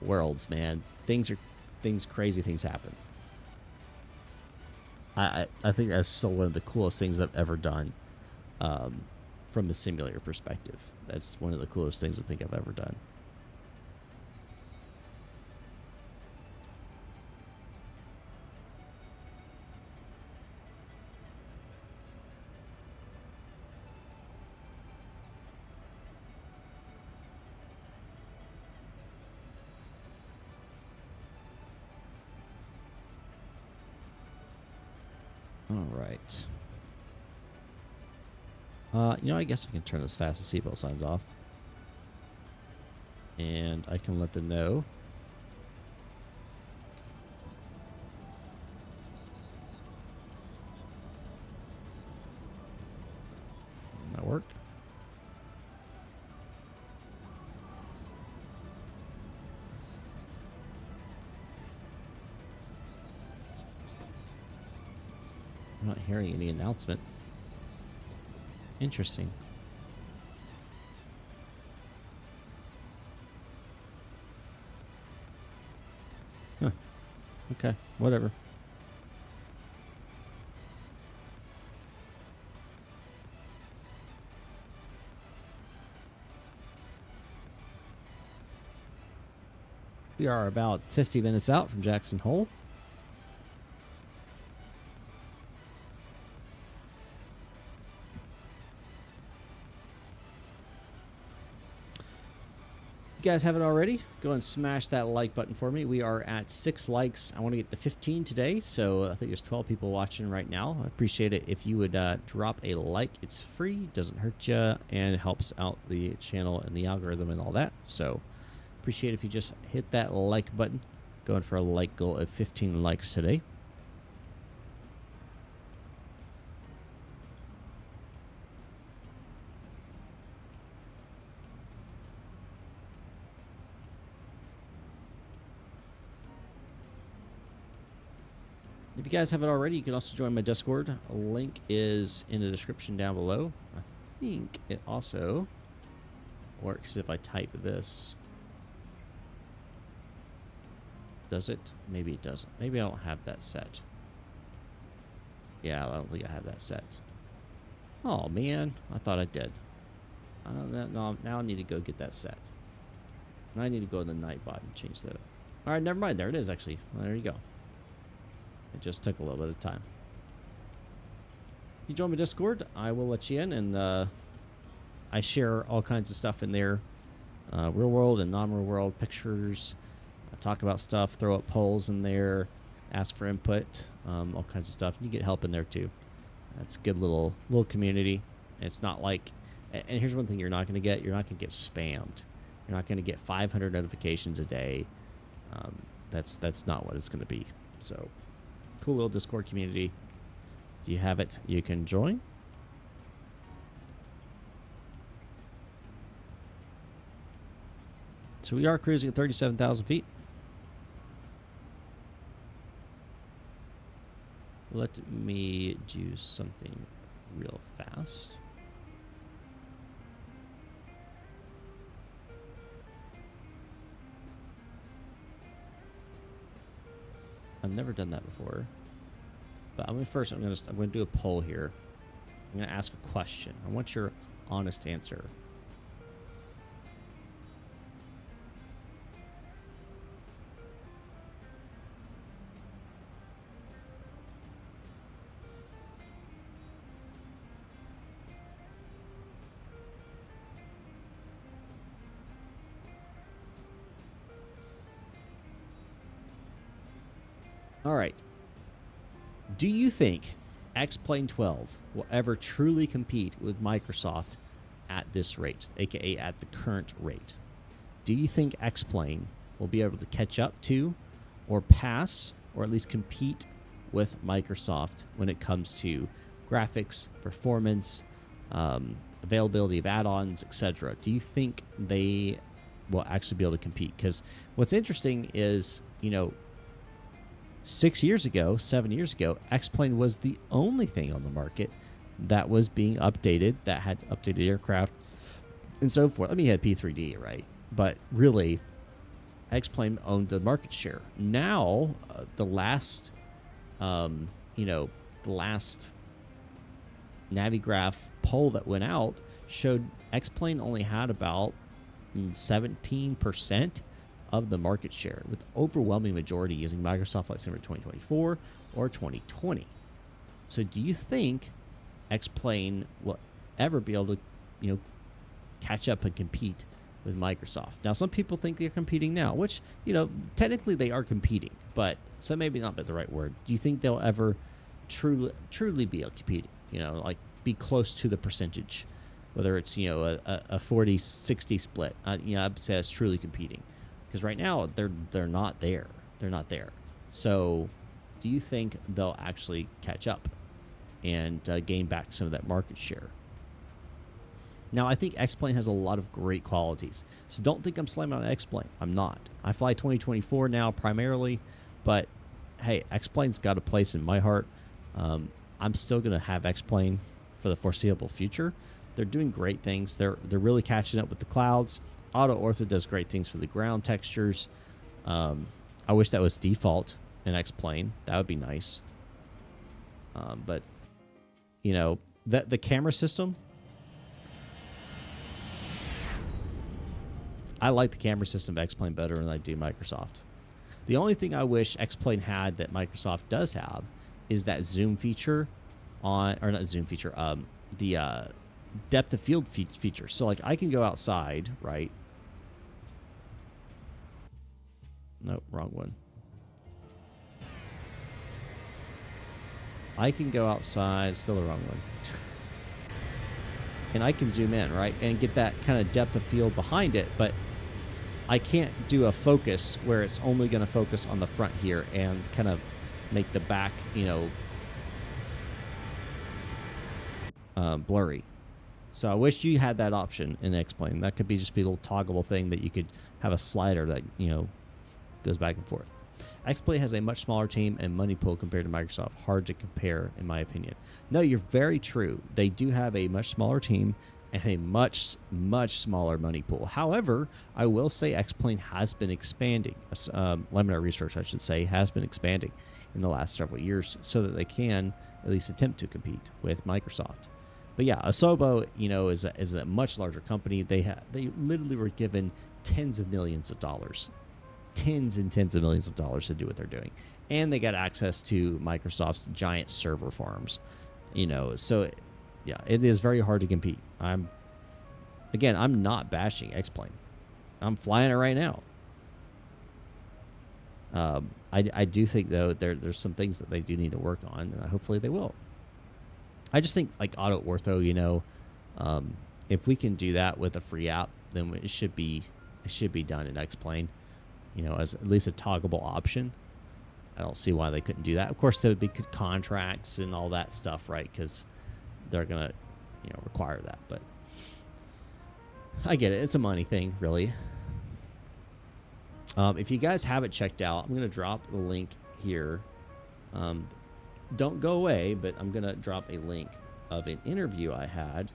worlds, man, crazy things happen. I think that's still one of the coolest things I've ever done from a simulator perspective. That's one of the coolest things I think I've ever done. All right. You know, I guess I can turn those fast seatbelt signs off. And I can let them know. That work? I'm not hearing any announcement. Interesting. Okay, whatever. We are about 50 minutes out from Jackson Hole. If you guys haven't already, go and smash that like button for me. We are at 6 likes. I want to get to 15 today, so I think there's 12 people watching right now. I appreciate it if you would drop a like. It's free, doesn't hurt you, and helps out the channel and the algorithm and all that. So appreciate it if you just hit that like button. Going for a like goal of 15 likes today. If you guys haven't already, you can also join my Discord. A link is in the description down below. I think it also works if I type this. Does it? Maybe it doesn't. Maybe I don't have that set. Yeah, I don't think I have that set. Oh, man. I thought I did. No, now I need to go get that set. Now I need to go to the Nightbot and change that up. All right, never mind. There it is, actually. Well, there you go. It just took a little bit of time. You join my Discord, I will let you in, and I share all kinds of stuff in there. Real world and non-real world pictures. I talk about stuff, throw up polls in there, ask for input, all kinds of stuff. You get help in there too. That's a good little community. It's not like, and here's one thing you're not going to get. You're not going to get spammed. You're not going to get 500 notifications a day. That's not what it's going to be. So, cool little Discord community. If you have it, you can join. So we are cruising at 37,000 feet. Let me do something real fast. I've never done that before. But I'm gonna do a poll here. I'm gonna ask a question. I want your honest answer. All right. Do you think X-Plane 12 will ever truly compete with Microsoft at this rate, aka at the current rate? Do you think X-Plane will be able to catch up to or pass or at least compete with Microsoft when it comes to graphics, performance, availability of add-ons, etc.? Do you think they will actually be able to compete? Because what's interesting is, 7 years ago, X-Plane was the only thing on the market that was being updated, that had updated aircraft and so forth. I mean, you had P3D, right? But really, X-Plane owned the market share. Now, the last Navigraph poll that went out showed X-Plane only had about 17% of the market share, with overwhelming majority using Microsoft Flight Simulator 2024 or 2020. So do you think X-Plane will ever be able to, catch up and compete with Microsoft? Now, some people think they're competing now, which, technically they are competing, but so maybe not the right word. Do you think they'll ever truly be competing? Be close to the percentage, whether it's, a 40-60 split. I'd say it's truly competing. Because right now they're not there. They're not there. So, do you think they'll actually catch up and gain back some of that market share? Now, I think X-Plane has a lot of great qualities. So don't think I'm slamming on X-Plane. I'm not. I fly 2024 now primarily, but hey, X-Plane's got a place in my heart. I'm still going to have X-Plane for the foreseeable future. They're doing great things. They're really catching up with the clouds. Auto Ortho does great things for the ground textures. I wish that was default in X-Plane. That would be nice. But, you know, the camera system, I like the camera system of X-Plane better than I do Microsoft. The only thing I wish X-Plane had that Microsoft does have is that zoom feature on, or not zoom feature, the depth of field feature. So like I can go outside, right? Nope, wrong one. I can go outside, still the wrong one. And I can zoom in, right? And get that kind of depth of field behind it, but I can't do a focus where it's only going to focus on the front here and kind of make the back, you know, blurry. So I wish you had that option in X-Plane. That could be just be a little toggleable thing that you could have a slider that, you know, goes back and forth. X-Plane has a much smaller team and money pool compared to Microsoft. Hard to compare, in my opinion. No, you're very true. They do have a much smaller team and a much smaller money pool. However, I will say X-Plane has been expanding. Laminar Research, I should say, has been expanding in the last several years so that they can at least attempt to compete with Microsoft. But yeah, Asobo, you know, is a much larger company. They literally were given tens and tens of millions of dollars to do what they're doing, and they got access to Microsoft's giant server farms, you know. So yeah, it is very hard to compete. I'm not bashing X-Plane. I'm flying it right now. I do think though there's some things that they do need to work on, and hopefully they will. I just think like Auto Ortho, you know, if we can do that with a free app, then it should be done in X-Plane, you know, as at least a toggleable option. I don't see why they couldn't do that. Of course, there would be contracts and all that stuff, right? Because they're gonna, you know, require that. But I get it; it's a money thing, really. If you guys haven't checked out, I'm gonna drop the link here. Don't go away, but I'm going to drop a link of an interview I had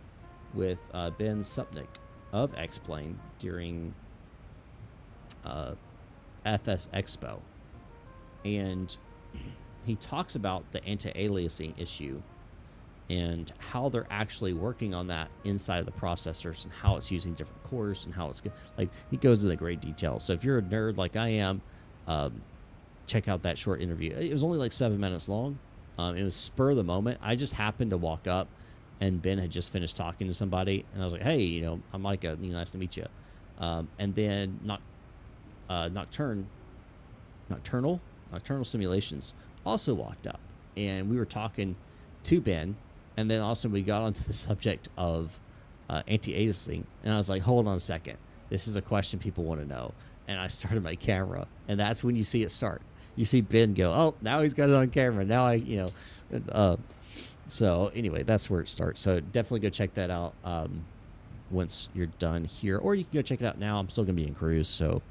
with Ben Supnick of X-Plane during FS Expo. And he talks about the anti-aliasing issue and how they're actually working on that inside of the processors and how it's using different cores and how it's like, he goes into great detail. So if you're a nerd like I am, check out that short interview. It was only like 7 minutes long. It was spur of the moment. I just happened to walk up, and Ben had just finished talking to somebody, and I was like, "Hey, you know, I'm Micah. You know, nice to meet you." And then Nocturnal Simulations also walked up, and we were talking to Ben, and then also we got onto the subject of anti-aliasing, and I was like, "Hold on a second. This is a question people want to know." And I started my camera, and that's when you see it start. You see Ben go, oh, now he's got it on camera. Now so anyway, that's where it starts. So definitely go check that out once you're done here. Or you can go check it out now. I'm still going to be in cruise, so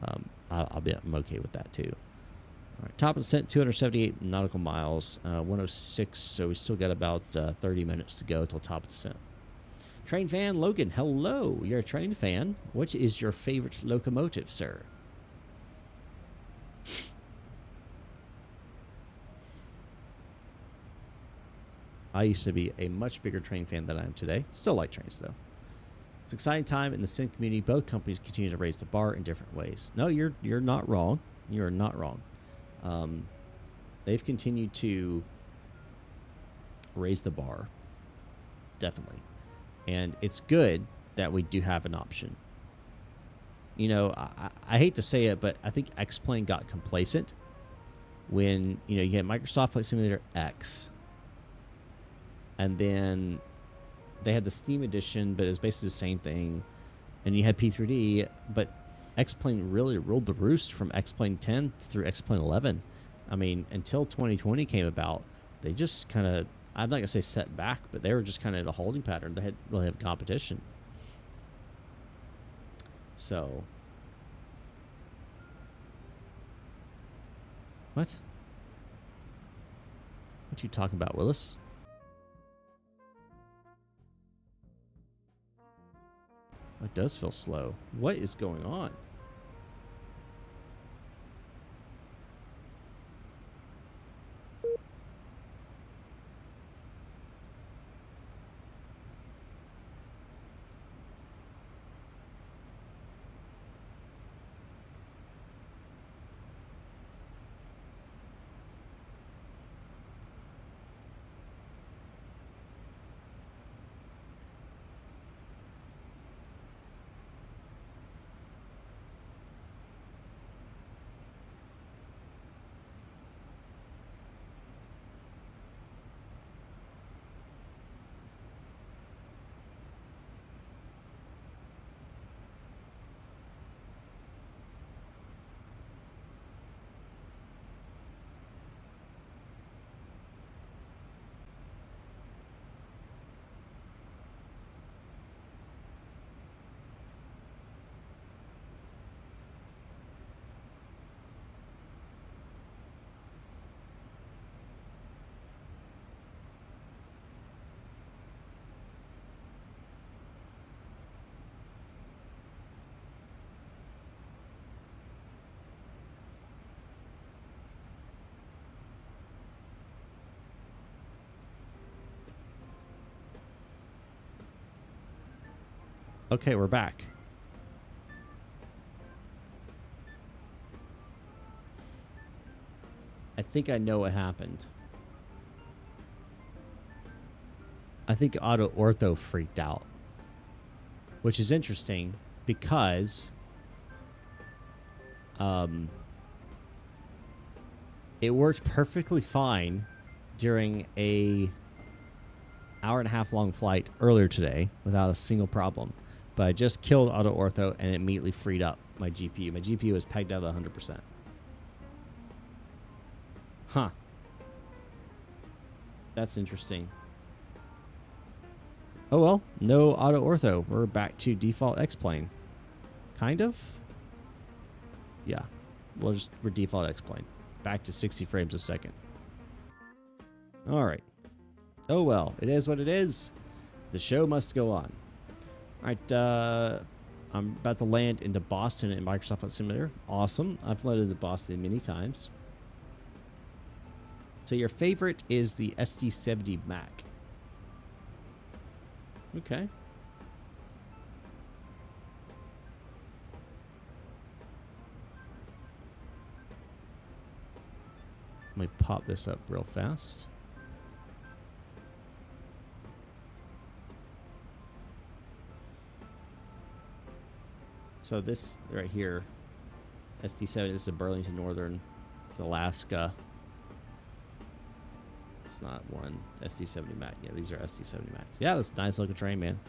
I'm okay with that too. All right, top of the descent, 278 nautical miles, 106. So we still got about 30 minutes to go till top of the descent. Train fan Logan, hello. You're a train fan. Which is your favorite locomotive, sir? I used to be a much bigger train fan than I am today. Still like trains, though. It's an exciting time in the sim community. Both companies continue to raise the bar in different ways. No, you're not wrong. You're not wrong. They've continued to raise the bar, definitely. And it's good that we do have an option. You know, I hate to say it, but I think X-Plane got complacent when, you know, you had Microsoft Flight Simulator X. And then they had the Steam edition, but it was basically the same thing. And you had P3D, but X-Plane really ruled the roost from X-Plane 10 through X-Plane 11. I mean, until 2020 came about, they just kind of, I'm not going to say set back, but they were just kind of in a holding pattern. They had really have competition. So, what? What you talking about, Willis? It does feel slow. What is going on? Okay, we're back. I think I know what happened. I think Auto Ortho freaked out. Which is interesting because it worked perfectly fine during a hour-and-a-half long flight earlier today without a single problem. But I just killed Auto Ortho and it immediately freed up my GPU. My GPU was pegged out at 100%. Huh. That's interesting. Oh well, no Auto Ortho. We're back to default X-plane. Kind of? Yeah. We're default X-plane. Back to 60 frames a second. Alright. Oh well, it is what it is. The show must go on. Alright, I'm about to land into Boston in Microsoft Flight Simulator. Awesome. I've landed into Boston many times. So your favorite is the SD70 Mac. Okay. Let me pop this up real fast. So this right here, SD70, this is a Burlington Northern. It's Alaska. It's not one. SD70 Mac. Yeah, these are SD70 Macs. Yeah, that's a nice looking train, man.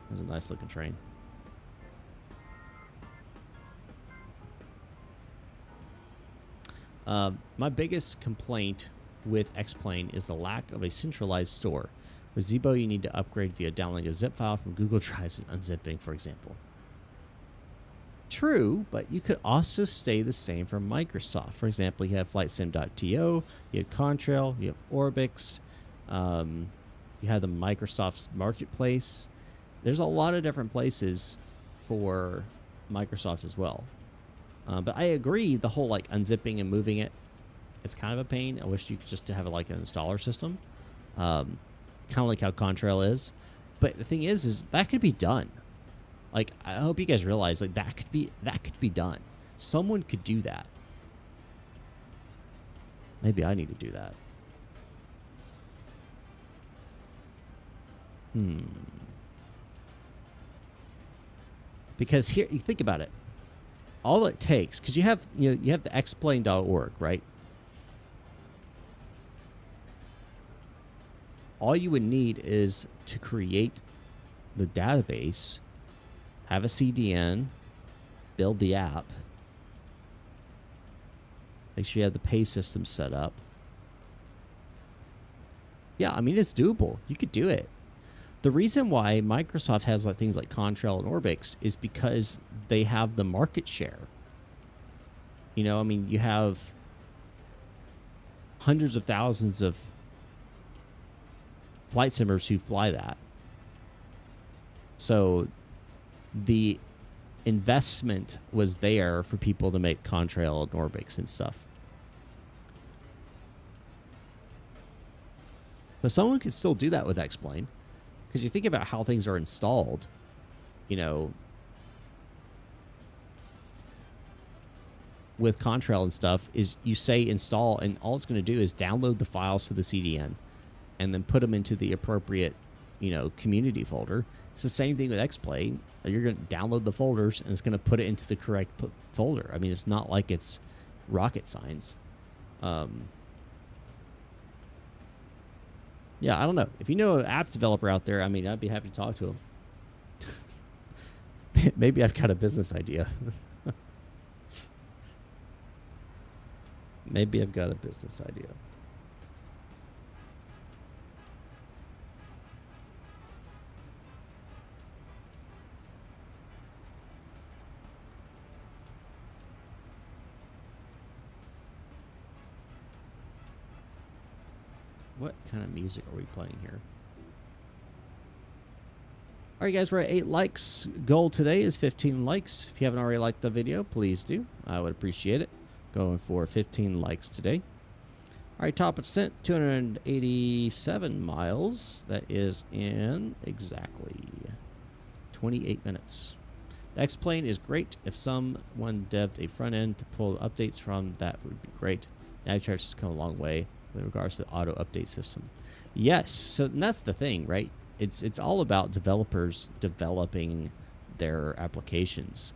That's a nice looking train. My biggest complaint with X-Plane is the lack of a centralized store. With Zibo, you need to upgrade via downloading a zip file from Google Drives and unzipping, for example. True, but you could also stay the same for Microsoft. For example, you have FlightSim.to, you have Contrail, you have Orbix, you have the Microsoft's Marketplace. There's a lot of different places for Microsoft as well. But I agree, the whole like unzipping and moving it, it's kind of a pain. I wish you could just have it like an installer system, kind of like how Contrail is. But the thing is that could be done. Like, I hope you guys realize, like, that could be done. Someone could do that. Maybe I need to do that. Because here, you think about it. All it takes, because you have the xplane.org, right? All you would need is to create the database, have a CDN, build the app, make sure you have the pay system set up. Yeah, I mean, it's doable. You could do it. The reason why Microsoft has like things like Contrail and Orbix is because they have the market share. You know, I mean, you have hundreds of thousands of flight simmers who fly that. So the investment was there for people to make Contrail and Orbix and stuff. But someone could still do that with X-Plane. Because you think about how things are installed, you know, with Contrail and stuff, is you say install, and all it's going to do is download the files to the CDN and then put them into the appropriate, you know, community folder. It's the same thing with X-Plane. You're going to download the folders, and it's going to put it into the correct folder. I mean, it's not like it's rocket science. Yeah, I don't know. If you know an app developer out there, I mean, I'd be happy to talk to him. Maybe I've got a business idea. Maybe I've got a business idea. What kind of music are we playing here? All right, guys, we're at 8 likes. Goal today is 15 likes. If you haven't already liked the video, please do. I would appreciate it. Going for 15 likes today. All right, top percent, 287 miles. That is in exactly 28 minutes. The X-Plane is great. If someone devved a front end to pull updates from, that would be great. NavCharts has come a long way with regards to the auto update system. Yes, so and that's the thing, right? It's all about developers developing their applications.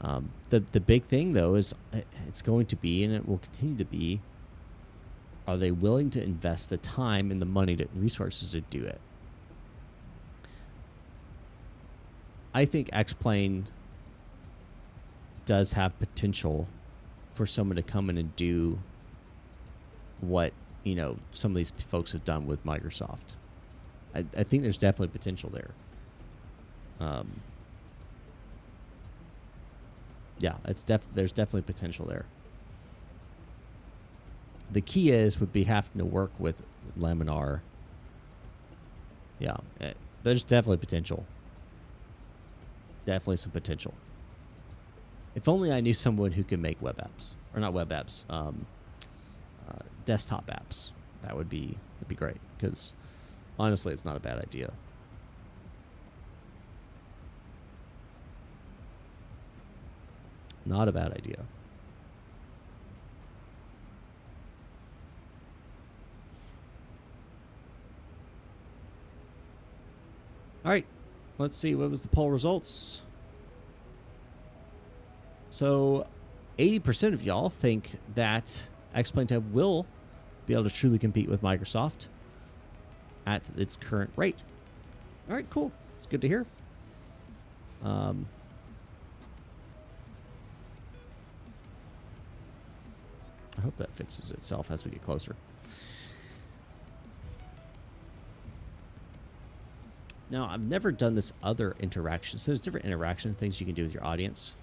The big thing though is it's going to be, and it will continue to be, are they willing to invest the time and the money and resources to do it? I think X-Plane does have potential for someone to come in and do what, you know, some of these folks have done with Microsoft. I think there's definitely potential there. Yeah, there's definitely potential there. The key would be having to work with Laminar. Yeah, there's definitely potential. Definitely some potential. If only I knew someone who could make web apps, or not web apps, desktop apps. That'd be great. Because honestly, it's not a bad idea. Not a bad idea. All right, let's see. What was the poll results? So 80% of y'all think that X-Plane Tab will be able to truly compete with Microsoft at its current rate. All right, cool. It's good to hear. I hope that fixes itself as we get closer. Now, I've never done this other interaction. So there's different interaction things you can do with your audience.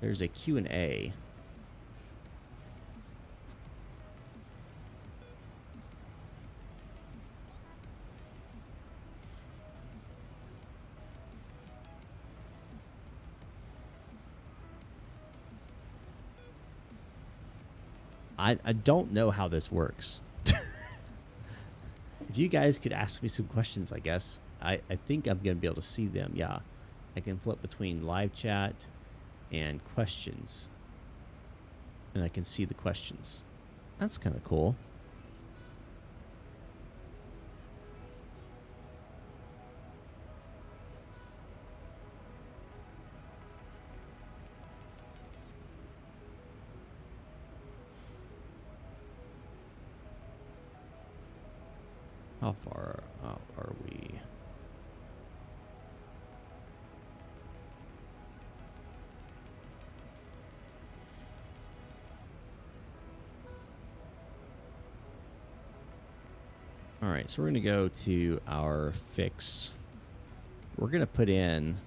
There's a Q&A. I don't know how this works. If you guys could ask me some questions, I guess. I think I'm going to be able to see them. Yeah. I can flip between live chat and questions. And I can see the questions. That's kind of cool. How far out are we? All right, so we're going to go to our fix. We're going to put in,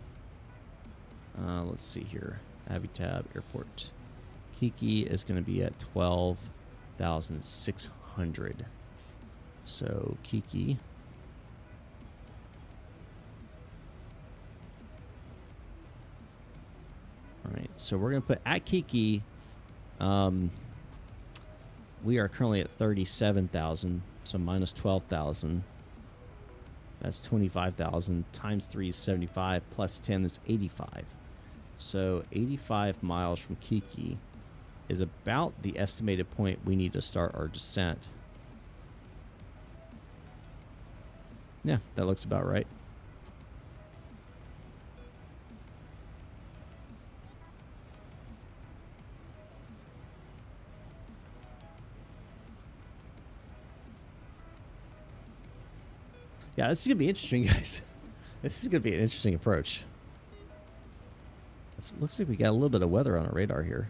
let's see here, Avitab Airport. Kiki is going to be at 12,600. So Kiki. All right, so we're going to put at Kiki. We are currently at 37,000, so minus 12,000. That's 25,000 times 3 is 75 plus 10 is 85. So 85 miles from Kiki is about the estimated point we need to start our descent. Yeah, that looks about right. Yeah, this is going to be interesting, guys. This is going to be an interesting approach. It looks like we got a little bit of weather on our radar here.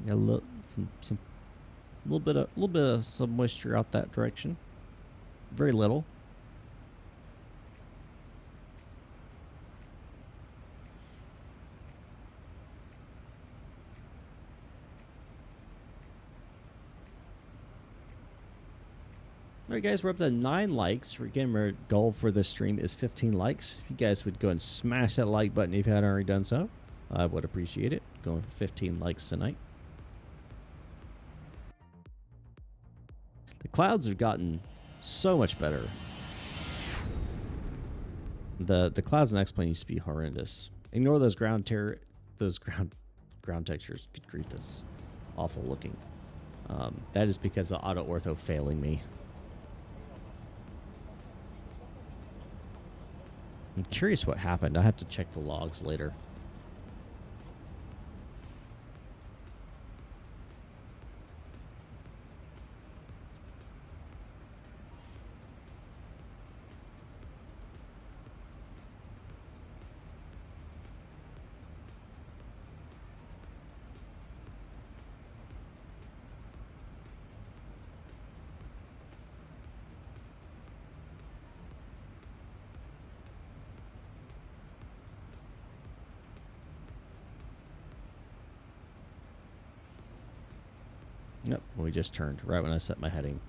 We got a little, a little bit of some moisture out that direction. Very little. All right, guys, we're up to 9 likes. Again, our goal for this stream is 15 likes. If you guys would go and smash that like button if you hadn't already done so, I would appreciate it. Going for 15 likes tonight. The clouds have gotten So much better. The clouds in X-Plane used to be horrendous. Ignore those ground textures. Good grief, that's awful looking. That is because of auto ortho failing me. I'm curious what happened. I have to check the logs later. Yep, we just turned right when I set my heading.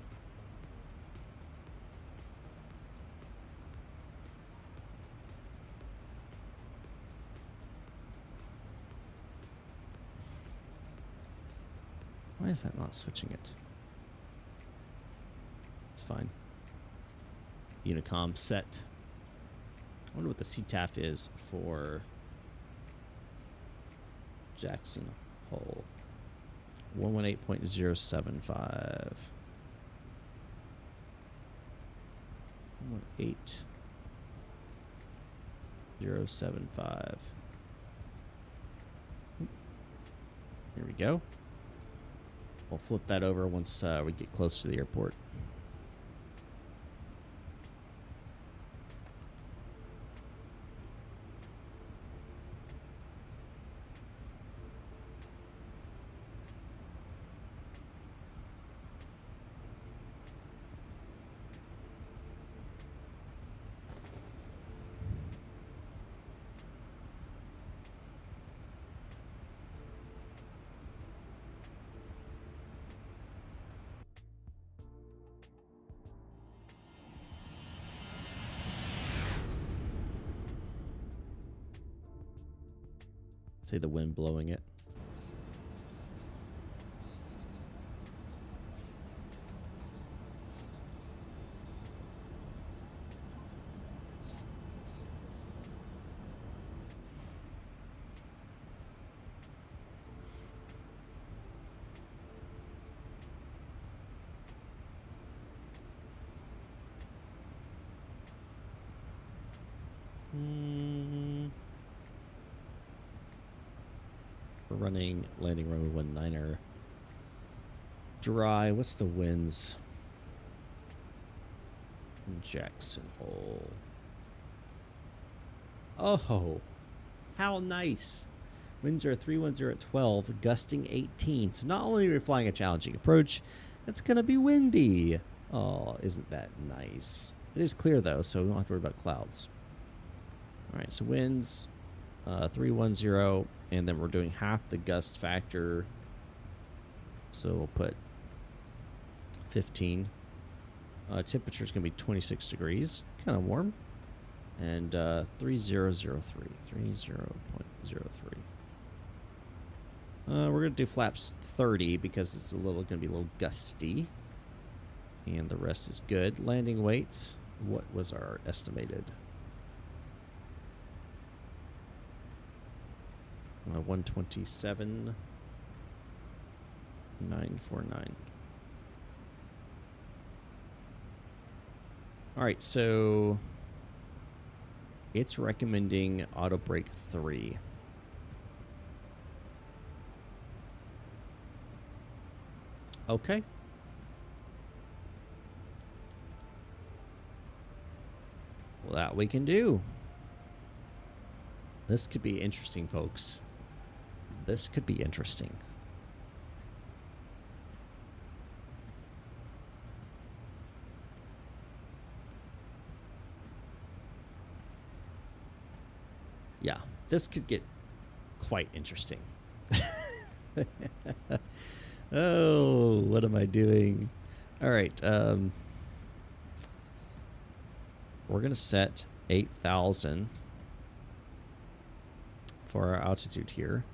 Why is that not switching it? It's fine. Unicom set. I wonder what the CTAF is for Jackson Hole. 118.075. 118.075. Here we go. We'll flip that over once we get close to the airport. See the wind blowing it. We're running landing runway 19er. Dry. What's the winds? In Jackson Hole. Oh, how nice. Winds are 310 at 12, gusting 18. So not only are we flying a challenging approach, it's going to be windy. Oh, isn't that nice? It is clear though, so we don't have to worry about clouds. All right, so winds 310, and then we're doing half the gust factor. So we'll put 15. Temperature is going to be 26 degrees, kind of warm. And 3003, 30.03. We're going to do flaps 30 because it's going to be a little gusty. And the rest is good. Landing weight, what was our estimated? 127,949. All right, so it's recommending auto brake 3. Okay. Well, that we can do. This could be interesting, folks. This could be interesting. Yeah, this could get quite interesting. Oh, what am I doing? All right. We're going to set 8,000 for our altitude here.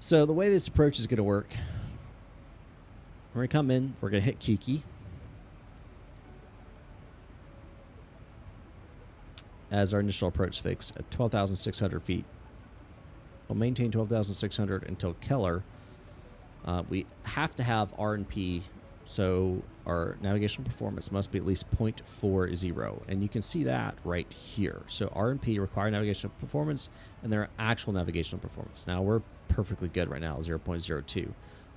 So the way this approach is going to work, we're going to come in, we're going to hit Kiki. As our initial approach fix at 12,600 feet. We'll maintain 12,600 until Keller. We have to have R&P, so our navigational performance must be at least 0.40, and you can see that right here. So R&P, required navigational performance, and their actual navigational performance. Now we're perfectly good right now, 0.02.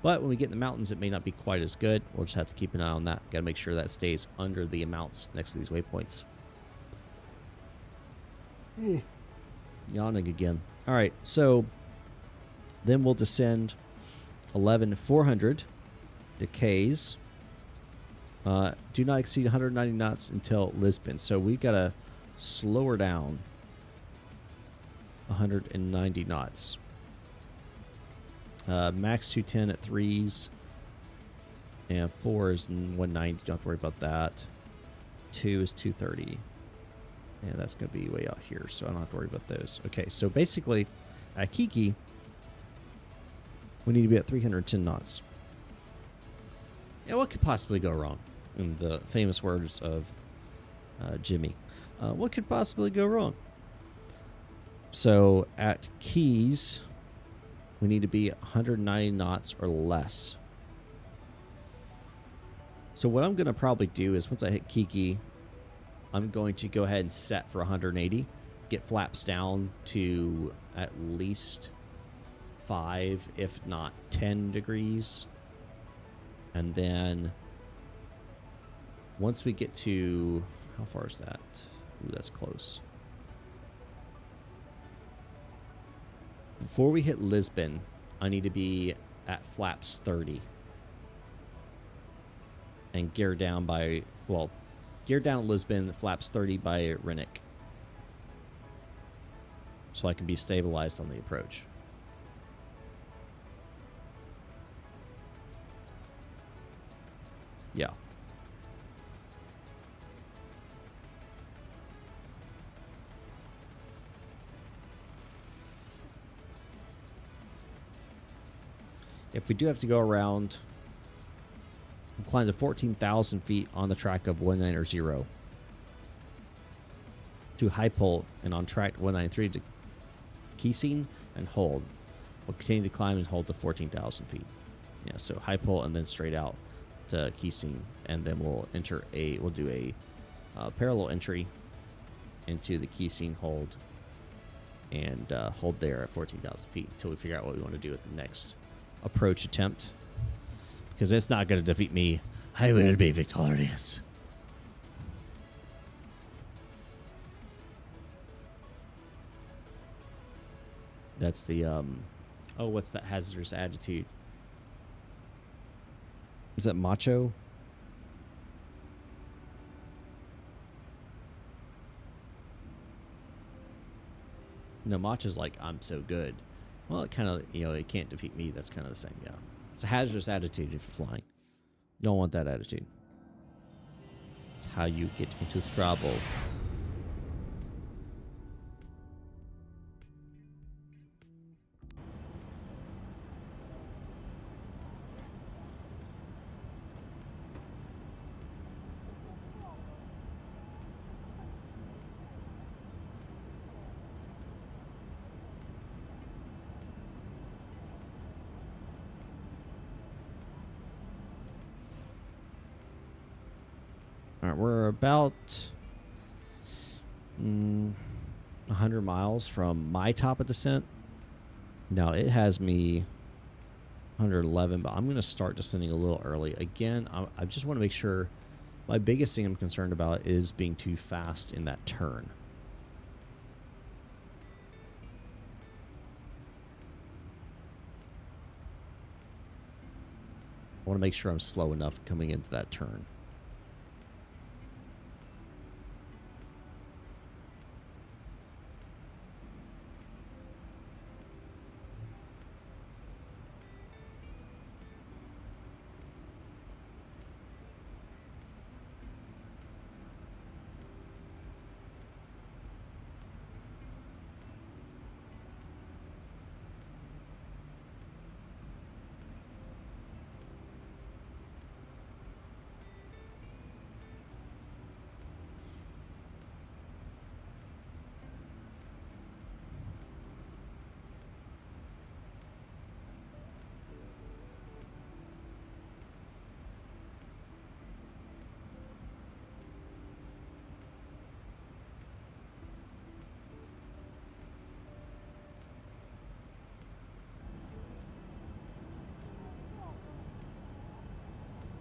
But when we get in the mountains, it may not be quite as good. We'll just have to keep an eye on that. Got to make sure that stays under the amounts next to these waypoints. Yawning again. All right, so then we'll descend 11,400 to K's. Do not exceed 190 knots until Lisbon. So we've got to slow her down 190 knots. Max 210 at 3s. And 4 is 190. Don't have to worry about that. 2 is 230. And that's going to be way out here, so I don't have to worry about those. Okay, so basically, at Kiki, we need to be at 310 knots. Yeah, what could possibly go wrong? In the famous words of Jimmy. What could possibly go wrong? So, at Keys, we need to be 190 knots or less. So what I'm going to probably do is, once I hit Kiki, I'm going to go ahead and set for 180, get flaps down to at least 5, if not 10 degrees. And then once we get to, how far is that? Ooh, that's close. Before we hit Lisbon, I need to be at flaps 30. And gear down by, well, gear down at Lisbon, flaps 30 by Rennick. So I can be stabilized on the approach. Yeah. If we do have to go around, climb to 14,000 feet on the track of 190 to high pole, and on track 193 to Keesing and hold. We'll continue to climb and hold to 14,000 feet. Yeah, so high pole and then straight out to Keesing, and then we'll do a parallel entry into the Keesing hold and hold there at 14,000 feet until we figure out what we want to do with the next approach attempt. Because it's not going to defeat me. I will be victorious. That's the, oh, what's that hazardous attitude? Is that macho? No, macho's like, I'm so good. Well, it kind of, it can't defeat me. That's kind of the same, yeah. It's a hazardous attitude if you're flying. You don't want that attitude. It's how you get into trouble. All right, we're about 100 miles from my top of descent. Now, it has me 111, but I'm going to start descending a little early. Again, I just want to make sure. My biggest thing I'm concerned about is being too fast in that turn. I want to make sure I'm slow enough coming into that turn.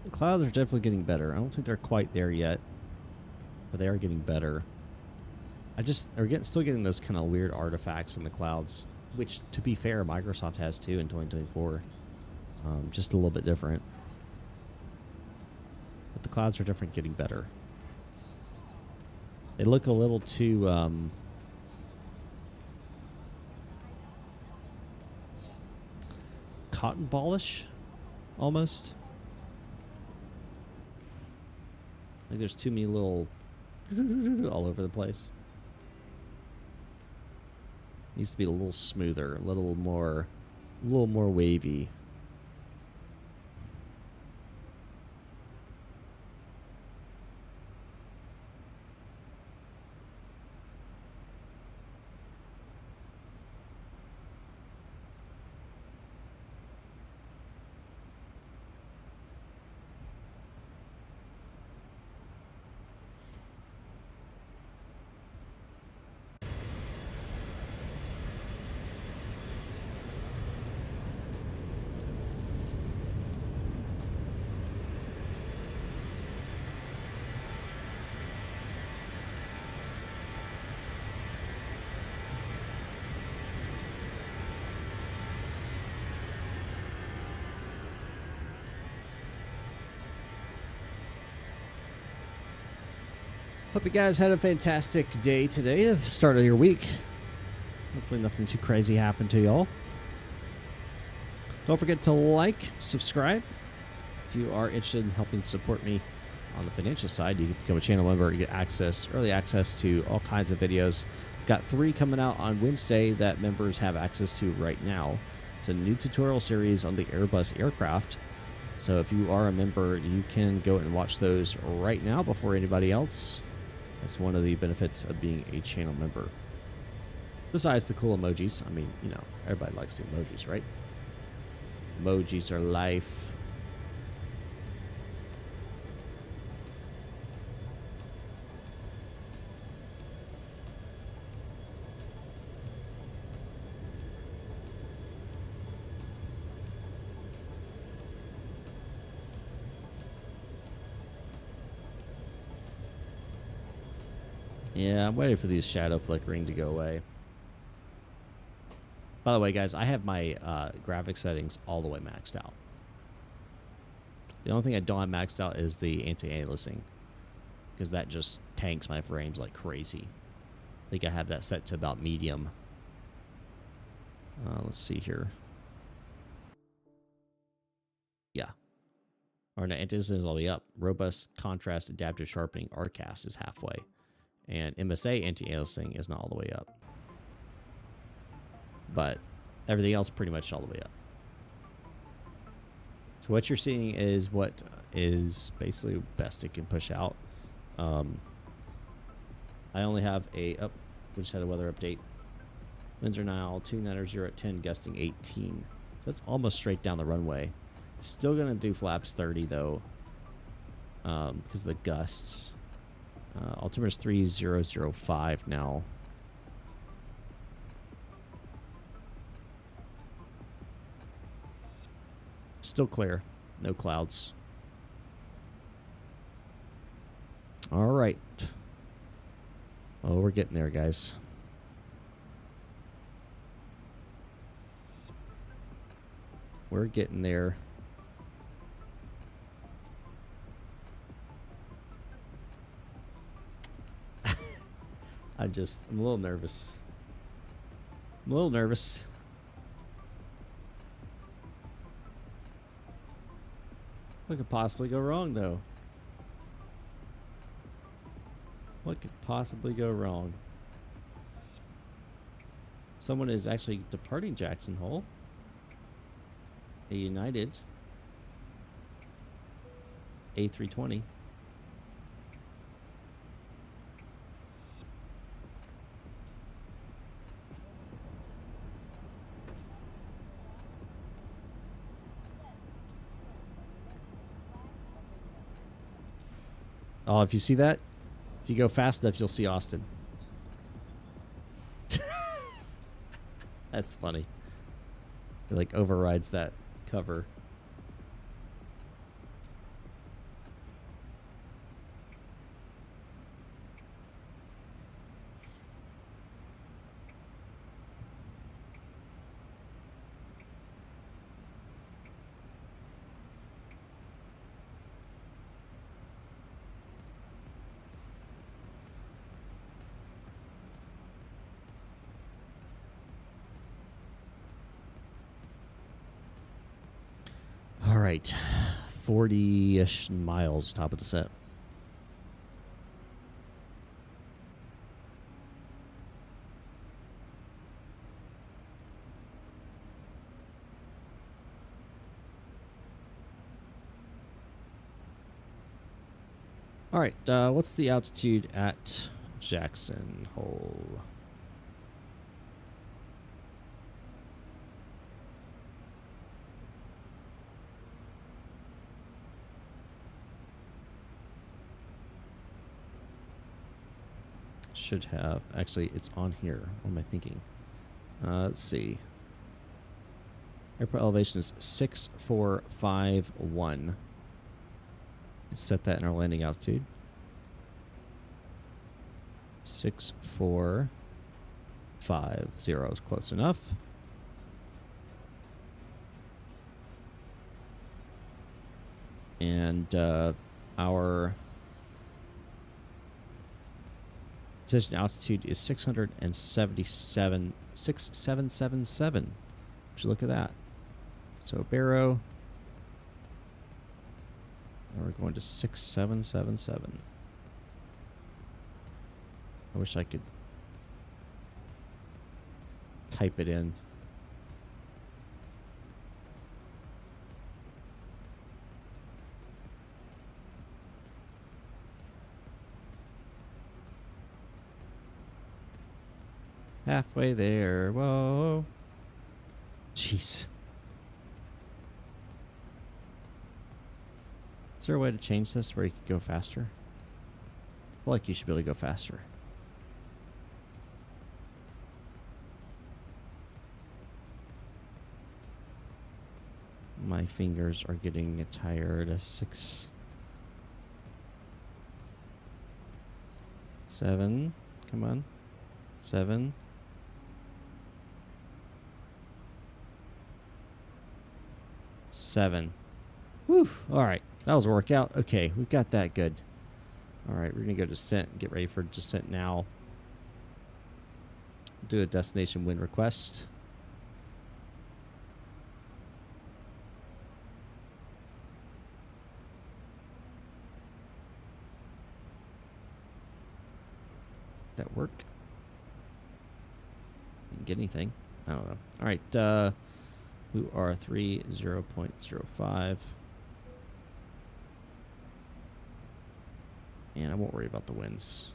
The clouds are definitely getting better. I don't think they're quite there yet, but they are getting better. Still getting those kind of weird artifacts in the clouds, which, to be fair, Microsoft has too in 2024. Just a little bit different. But the clouds are definitely getting better. They look a little too cotton ballish, almost. Like there's too many little all over the place. Needs to be a little smoother, a little more wavy. Hope you guys had a fantastic day today, the start of your week. Hopefully nothing too crazy happened to y'all. Don't forget to like, subscribe. If you are interested in helping support me on the financial side, you can become a channel member. You get early access to all kinds of videos. I've got 3 coming out on Wednesday that members have access to right now. It's a new tutorial series on the Airbus aircraft. So if you are a member, you can go and watch those right now before anybody else. That's one of the benefits of being a channel member. Besides the cool emojis. I mean, you know, everybody likes the emojis, right? Emojis are life. Yeah, I'm waiting for these shadow flickering to go away. By the way, guys, I have my graphics settings all the way maxed out. The only thing I don't have maxed out is the anti-aliasing, because that just tanks my frames like crazy. I think I have that set to about medium. Let's see here. Yeah. Or no, anti-aliasing is all the way up. Robust contrast adaptive sharpening RCAS is halfway. And MSA anti-aliasing is not all the way up. But everything else pretty much all the way up. So what you're seeing is what is basically best it can push out. I only have we just had a weather update. Winds are now 290 at 10, gusting 18. That's almost straight down the runway. Still going to do flaps 30 though, because of the gusts. Altimeter's 3005 now. Still clear. No clouds. All right. Oh, we're getting there, guys. We're getting there. I'm a little nervous. I'm a little nervous. What could possibly go wrong, though? What could possibly go wrong? Someone is actually departing Jackson Hole. A United A320. Oh, if you see that, if you go fast enough, you'll see Austin. That's funny. It like overrides that cover. right. 40-ish miles top of the set. All right, what's the altitude at Jackson Hole? Should have, actually, it's on here. What am I thinking? Let's see. Airport elevation is 6451. Let's set that in our landing altitude. 6450 is close enough. And our decision altitude is 6777. Would you look at that? So Barrow. And we're going to 6777. I wish I could type it in. Halfway there. Whoa. Jeez. Is there a way to change this where you can go faster? I feel like you should be able to go faster. My fingers are getting tired. 6, 7. Come on. 7. Whew. All right. That was a workout. Okay, we've got that good. All right, we're going to go descent. Get ready for descent now. Do a destination wind request. That work? Didn't get anything. I don't know. All right. We are 30.05. And I won't worry about the winds.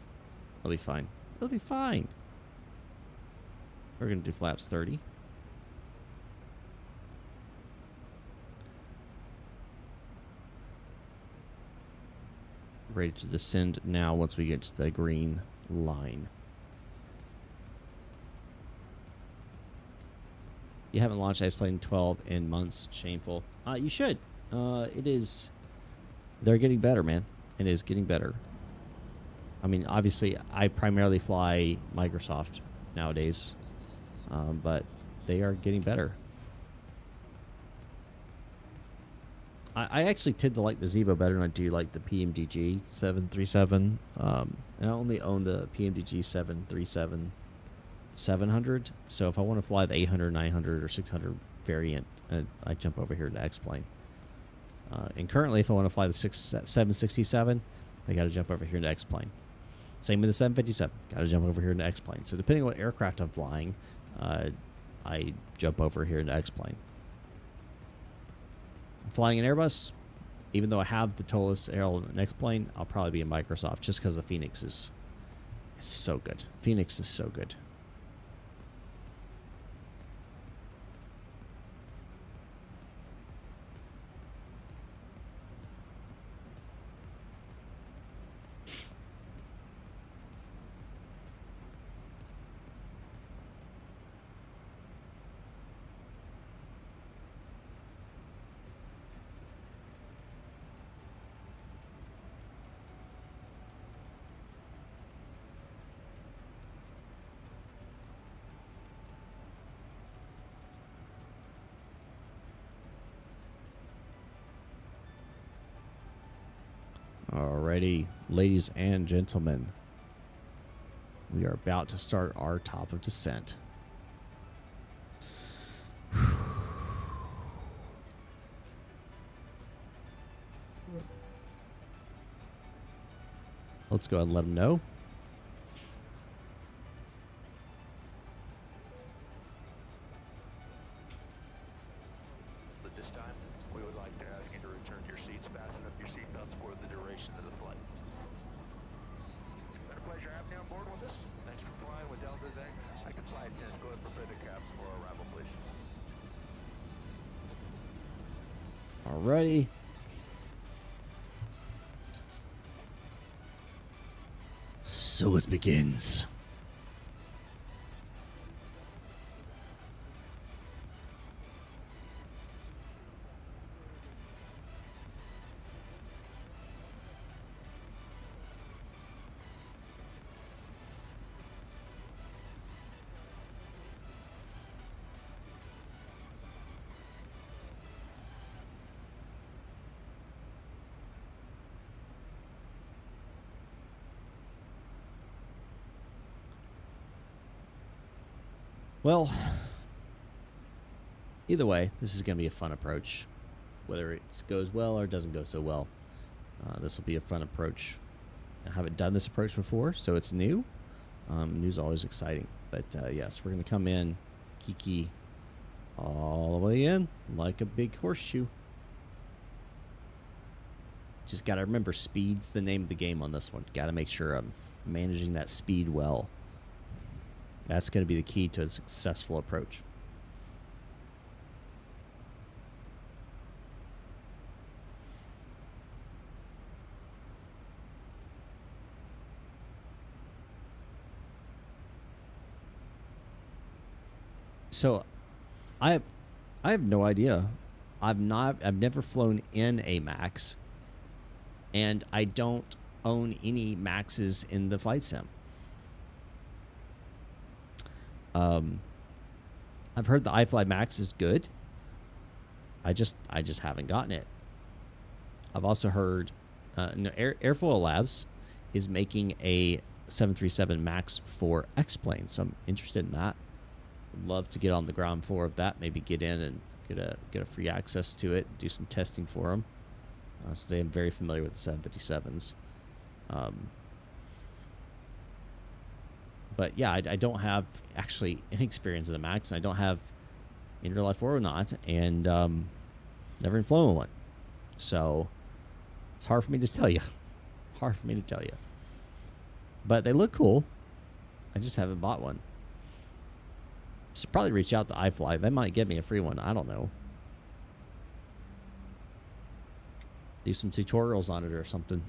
They'll be fine. They'll be fine. We're going to do flaps 30. Ready to descend now once we get to the green line. You haven't launched X-Plane 12 in months. Shameful. You should. It is. They're getting better, man. It is getting better. I mean, obviously, I primarily fly Microsoft nowadays, but they are getting better. I actually tend to like the Zibo better than I do like the PMDG 737. And I only own the PMDG 737-700. So if I want to fly the 800, 900, or 600 variant, I jump over here to X-Plane. And currently, if I want to fly the 767, I got to jump over here to X-Plane. Same with the 757. Got to jump over here into X-Plane. So depending on what aircraft I'm flying, I jump over here into X-Plane. Flying an Airbus, even though I have the tallest aerial in X-Plane, I'll probably be in Microsoft just because the Phoenix is so good. Phoenix is so good. Alrighty, ladies and gentlemen, we are about to start our top of descent. Let's go ahead and let them know. At this time, we would like to ask you to return to your seats, fasten up your seatbelts for the duration of the flight. Been a pleasure having you on board with us. Thanks for flying with Delta today. I can fly attendants. Go ahead and prepare the cabin for arrival, please. Alrighty. So it begins. Well, either way, this is going to be a fun approach. Whether it goes well or doesn't go so well, this will be a fun approach. I haven't done this approach before, so it's new. New's always exciting. But yes, we're going to come in, kiki, all the way in, like a big horseshoe. Just got to remember, speed's the name of the game on this one. Got to make sure I'm managing that speed well. That's going to be the key to a successful approach. So, I have no idea. I've never flown in a Max, and I don't own any Maxes in the flight sim. I've heard the iFly Max is good. I just haven't gotten it. I've also heard Airfoil Labs is making a 737 Max for X-Plane, so I'm interested in that. Would love to get on the ground floor of that. Maybe get in and get a free access to it. Do some testing for them. Since I'm very familiar with the 757s. But yeah, I don't have actually any experience in the Max, and I don't have in real life or not, and never even flown one. So it's hard for me to tell you. Hard for me to tell you. But they look cool. I just haven't bought one. Should probably reach out to iFly. They might get me a free one. I don't know. Do some tutorials on it or something.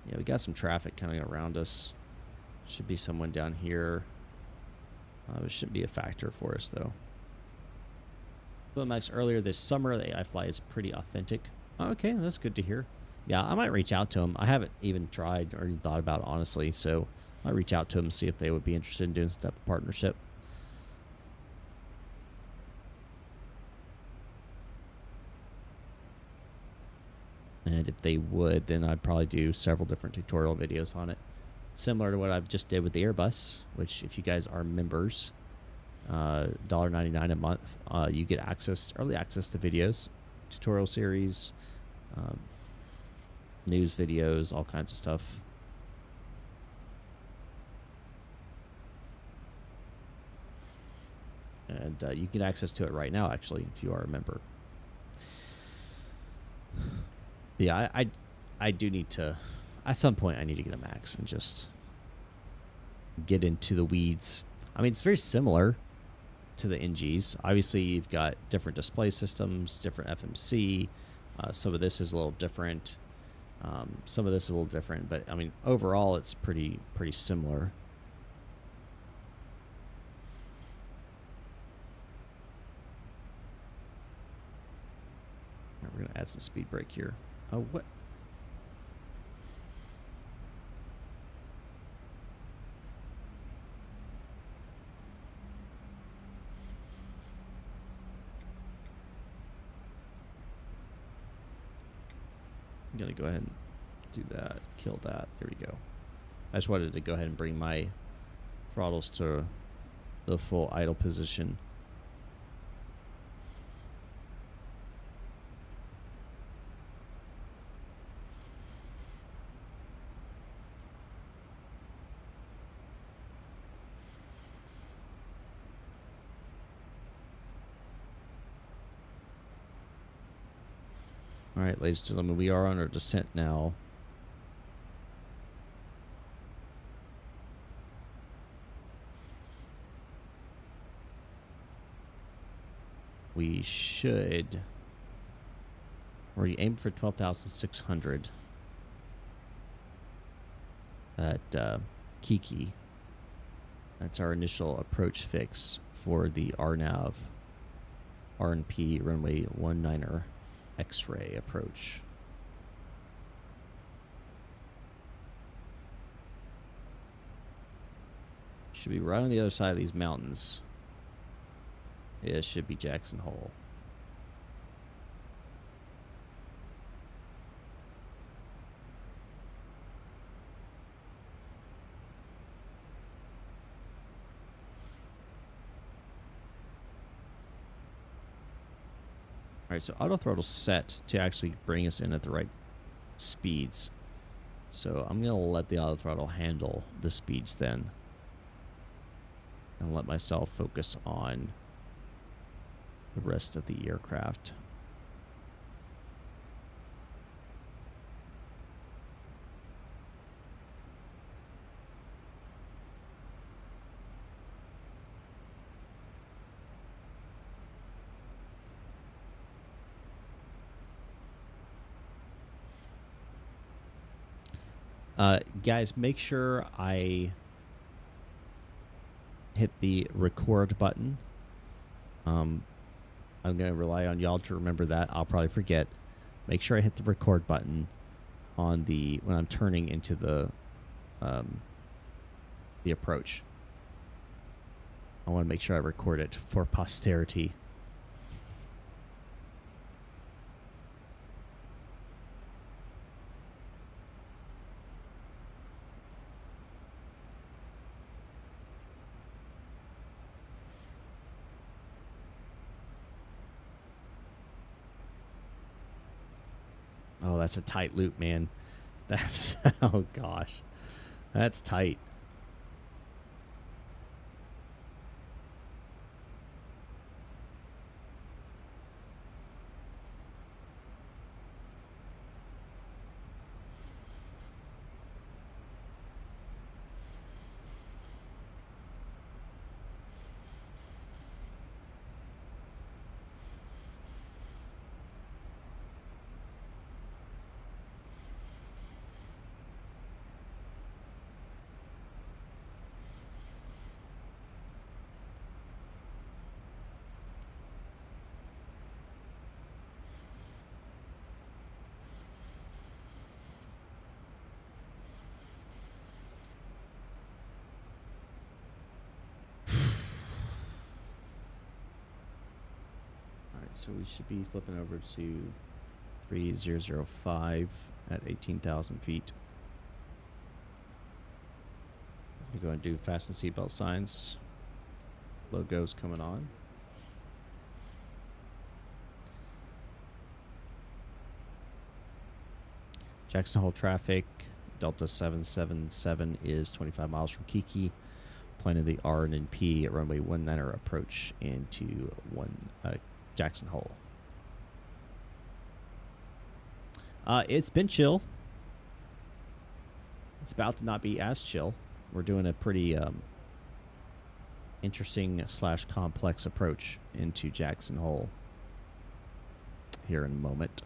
Yeah, we got some traffic kind of around us. Should be someone down here. It shouldn't be a factor for us, though. Max earlier this summer, the iFly is pretty authentic. Okay, that's good to hear. Yeah, I might reach out to them. I haven't even tried or even thought about it, honestly, so I might reach out to them and see if they would be interested in doing some type of partnership. And if they would, then I'd probably do several different tutorial videos on it. Similar to what I've just did with the Airbus, which if you guys are members, $1.99 a month, you get early access to videos, tutorial series, news videos, all kinds of stuff. And you get access to it right now, actually, if you are a member. Yeah, I do need to, at some point, I need to get a Max and just get into the weeds. I mean, it's very similar to the NGs. Obviously, you've got different display systems, different FMC. Some of this is a little different. Some of this is a little different, but I mean, overall, it's pretty similar. Right, we're gonna add some speed brake here. Oh, what? I'm gonna go ahead and do that. Kill that. There we go. I just wanted to go ahead and bring my throttles to the full idle position. All right, ladies and gentlemen, we are on our descent now. We should, or you aim for 12,600 at Kiki. That's our initial approach fix for the RNAV, R&P runway 19er X-ray approach. Should be right on the other side of these mountains. Yeah, it should be Jackson Hole. Alright, so auto throttle's set to actually bring us in at the right speeds. So I'm going to let the auto throttle handle the speeds then. And let myself focus on the rest of the aircraft. Guys, make sure I hit the record button. I'm going to rely on y'all to remember that. I'll probably forget. Make sure I hit the record button on the when I'm turning into the approach. I want to make sure I record it for posterity. Oh, that's a tight loop, man. That's, oh gosh. That's tight. So we should be flipping over to 3005 at 18,000 feet. We go and do fasten seatbelt signs. Logo's coming on. Jackson Hole traffic, Delta 777 is 25 miles from Kiki. Planning the R&P at runway 19er approach into Jackson Hole. It's been chill. It's about to not be as chill. We're doing a pretty interesting / complex approach into Jackson Hole here in a moment.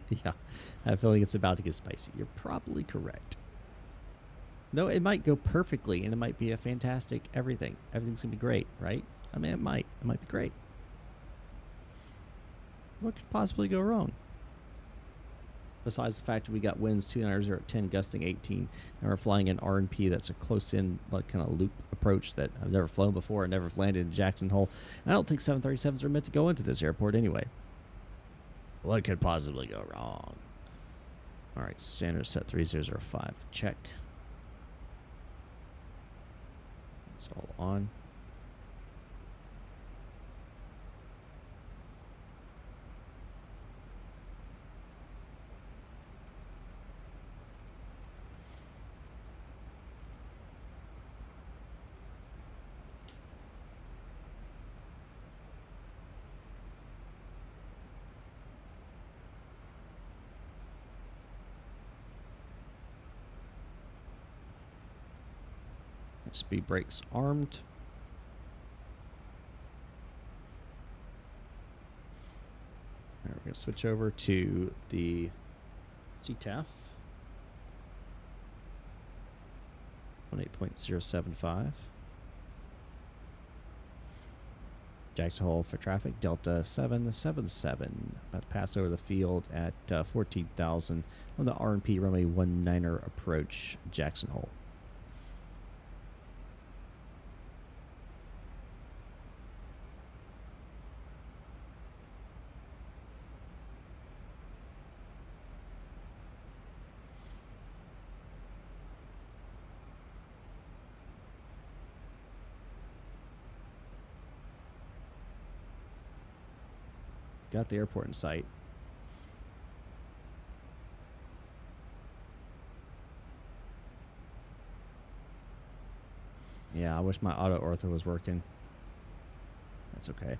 Yeah, I have a feeling it's about to get spicy. You're probably correct. No, it might go perfectly, and it might be a fantastic everything. Everything's going to be great, right? I mean, it might. It might be great. What could possibly go wrong? besides the fact that we got winds 290 at 10, gusting 18, and we're flying an RNP that's a close-in, like, kind of loop approach that I've never flown before and never landed in Jackson Hole. I don't think 737s are meant to go into this airport anyway. What could possibly go wrong? All right, standard set 3005. Check. It's all on. Speed brakes armed. All right, we're going to switch over to the CTAF. 18.075. Jackson Hole for traffic, Delta 777. About to pass over the field at 14,000 on the RNP runway 19er approach, Jackson Hole. Got the airport in sight. Yeah, I wish my auto ortho was working. That's okay.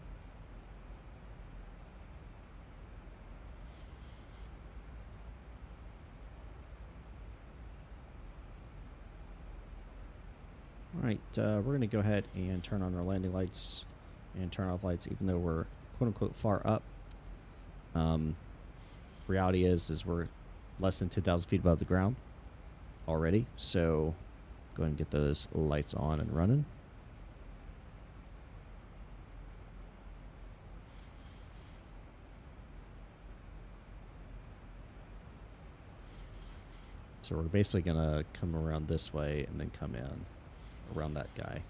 All right, we're going to go ahead and turn on our landing lights and turn off lights, even though we're quote-unquote far up. Reality is we're less than 10,000 feet above the ground already, so go ahead and get those lights on and running. So we're basically gonna come around this way and then come in around that guy.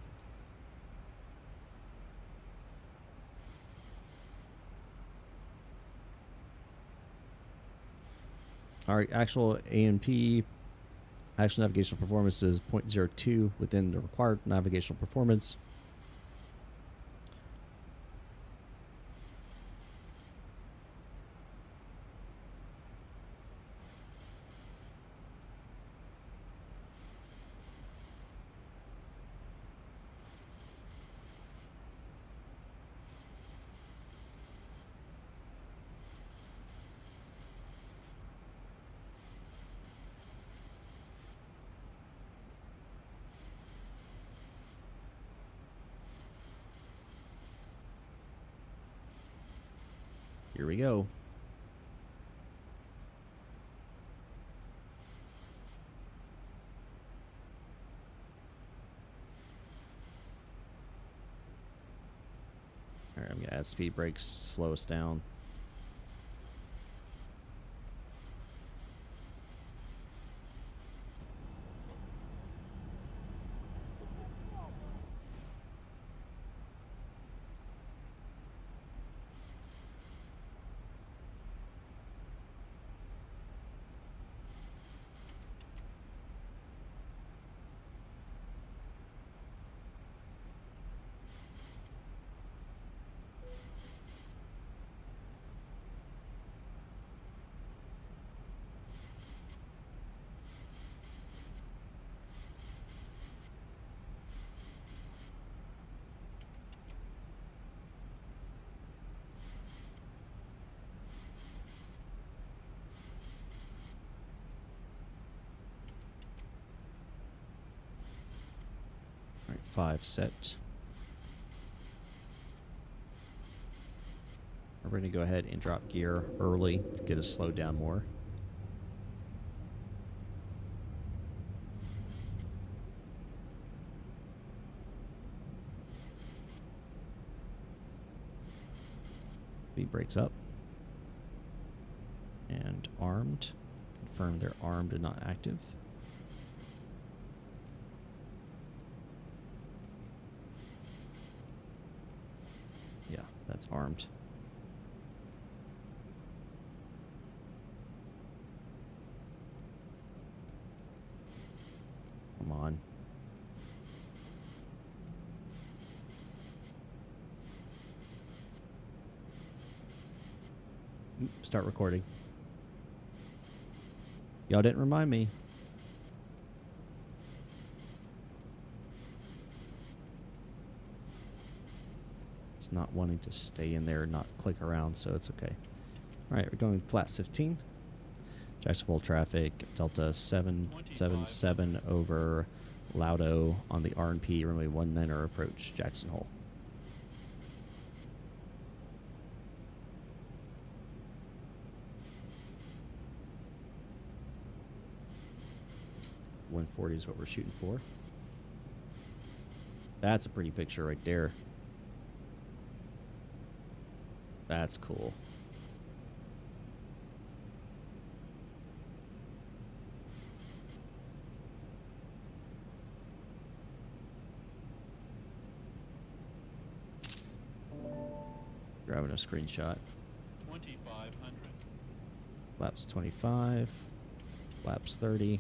Our actual AMP, actual navigational performance, is 0.02 within the required navigational performance. Here we go. All right, I'm gonna add speed brakes, slow us down. All right, 5 set. We're going to go ahead and drop gear early to get us slowed down more. Speed brakes up. And armed. confirm they're armed and not active. Yeah, that's armed. Come on. Start recording. Y'all didn't remind me. It's not wanting to stay in there, not click around, so it's okay. All right, we're going flats 15. Jacksonville traffic, Delta 777 over Laudo on the R&P, runway 19er approach, Jackson Hole. .140 is what we're shooting for. That's a pretty picture right there. That's cool. Grabbing a screenshot. 2500. Flaps 25. Flaps 30.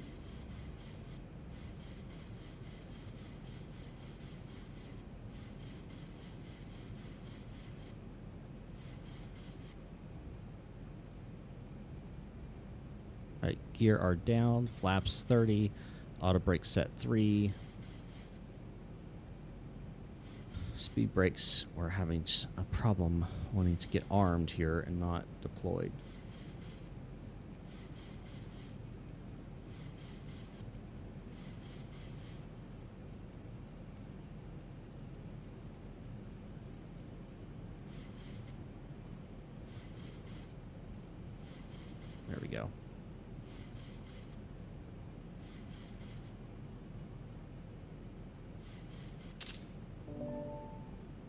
Alright, gear are down, flaps 30, auto brake set 3. Speed brakes, we're having a problem wanting to get armed here and not deployed. There we go.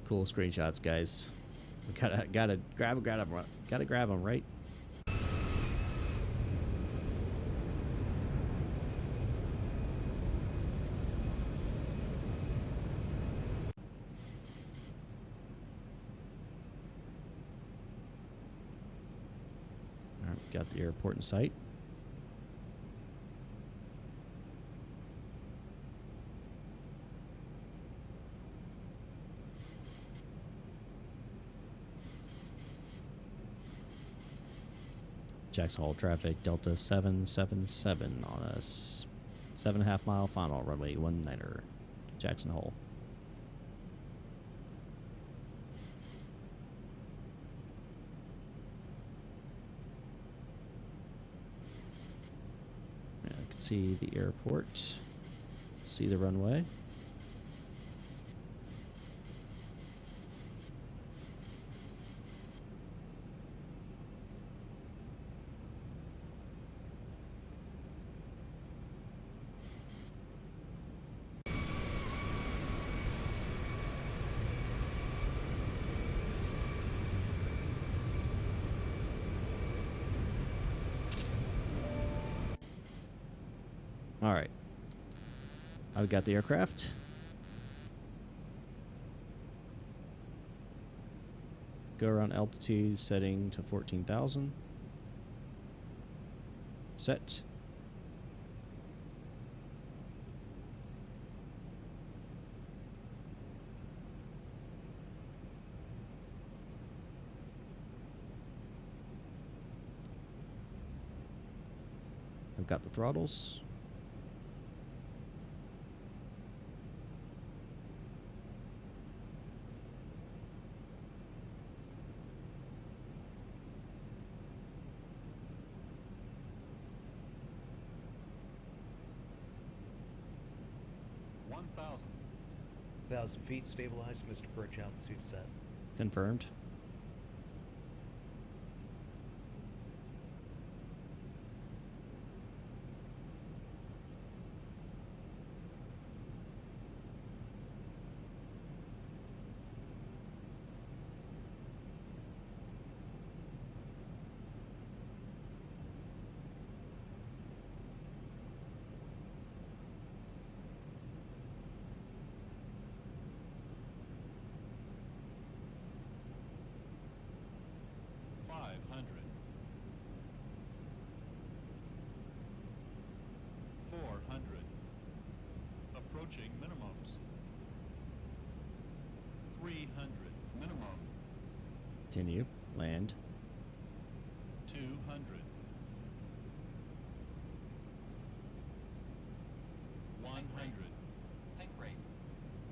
Cool screenshots, guys. We gotta grab them. Gotta grab them, right? All right, got the airport in sight. Jackson Hole traffic, Delta 777 on a 7.5 mile final, runway 19er, Jackson Hole. Yeah, I can see the airport, see the runway. All right, I've got the aircraft. Go around altitude setting to 14,000. Set. I've got the throttles. Thousand feet, stabilized, Mr. Perch, altitude set. Confirmed. Continue. Land. 200. 100. Think rate.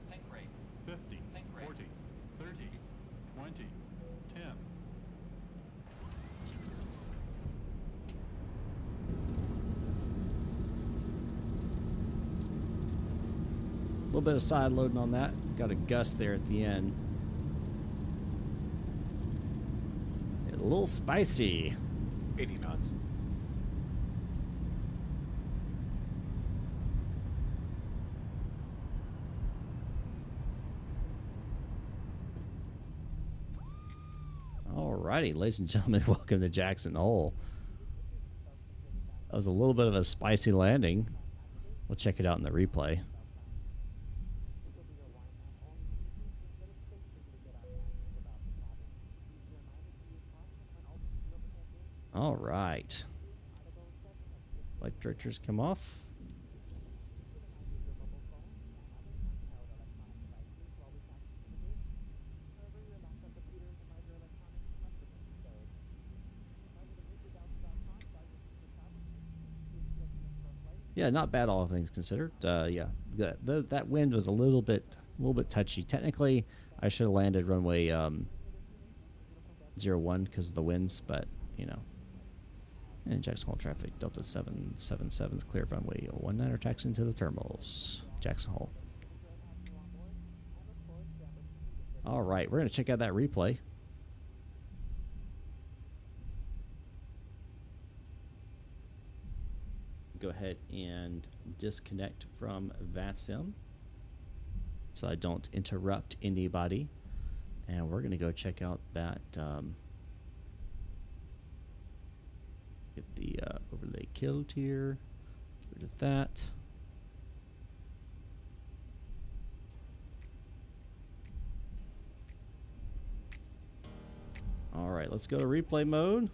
Think rate. 50. Think rate. 40. 30. 20. 10. A little bit of side loading on that. Got a gust there at the end. A little spicy. 80 knots. Alrighty, ladies and gentlemen, welcome to Jackson Hole. That was a little bit of a spicy landing. We'll check it out in the replay. All right. Light directors come off. Yeah, not bad, all things considered. Yeah, that wind was a little bit touchy. Technically, I should have landed runway 01 because of the winds, but you know. And Jackson Hole traffic, Delta 777 is clear of runway 19 or taxiing to the terminals. Jackson Hole. All right, we're going to check out that replay. Go ahead and disconnect from VATSIM so I don't interrupt anybody. And we're going to go check out that... get the overlay killed here. Get rid of that. All right, let's go to replay mode.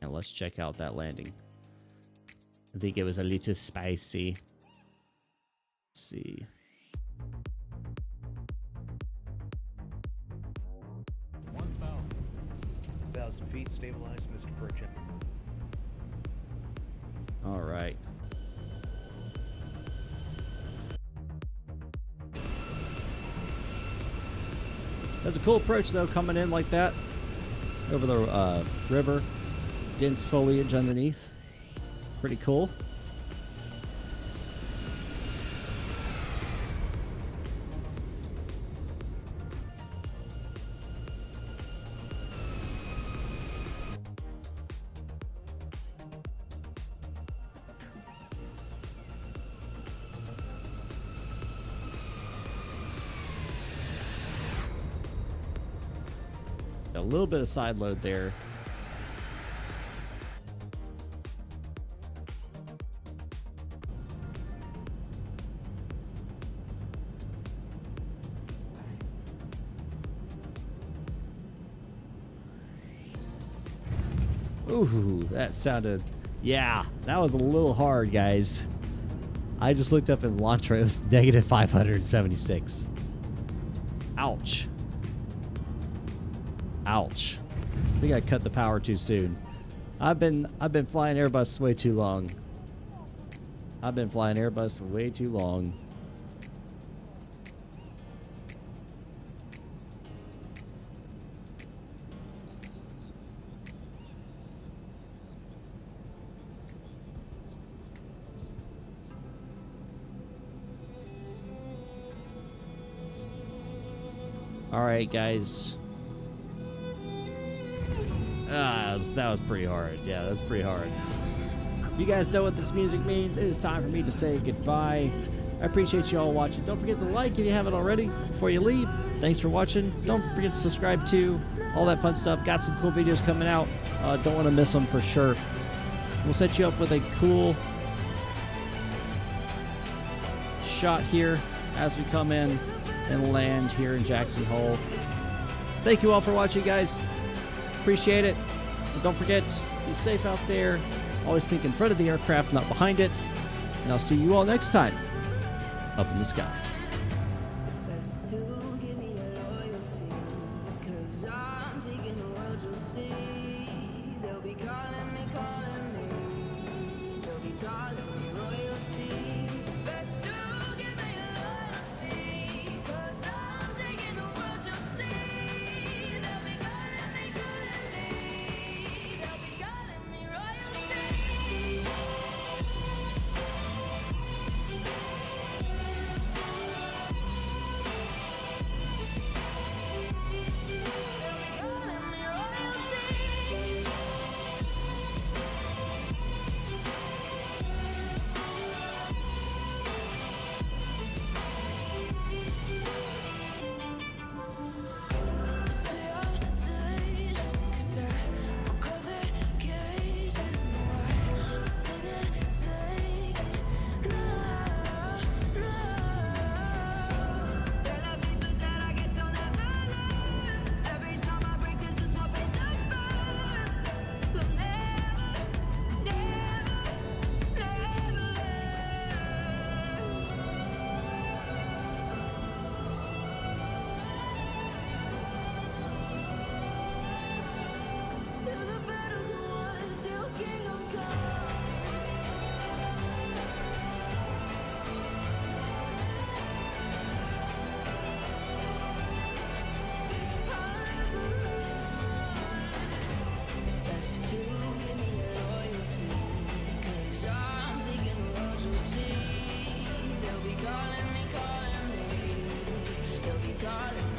And let's check out that landing. I think it was a little spicy. Let's see. 1,000 feet, stabilize, Mr. Pritchett. All right. That's a cool approach, though, coming in like that over the river. Dense foliage underneath. Pretty cool. A little bit of side load there. Ooh, that sounded... Yeah, that was a little hard, guys. I just looked up in launch rate. It was negative 576. Ouch. Ouch. I think I cut the power too soon. I've been flying Airbus way too long. I've been flying Airbus way too long. All right, guys. That was pretty hard. Yeah, that's pretty hard. You guys know what this music means. It is time for me to say goodbye. I appreciate you all watching. Don't forget to like if you haven't already before you leave. Thanks for watching. Don't forget to subscribe too. All that fun stuff. Got some cool videos coming out. Don't want to miss them for sure. We'll set you up with a cool shot here as we come in and land here in Jackson Hole. Thank you all for watching, guys. Appreciate it. And don't forget, be safe out there. Always think in front of the aircraft, not behind it. And I'll see you all next time up in the sky. Best to give me your loyalty. calling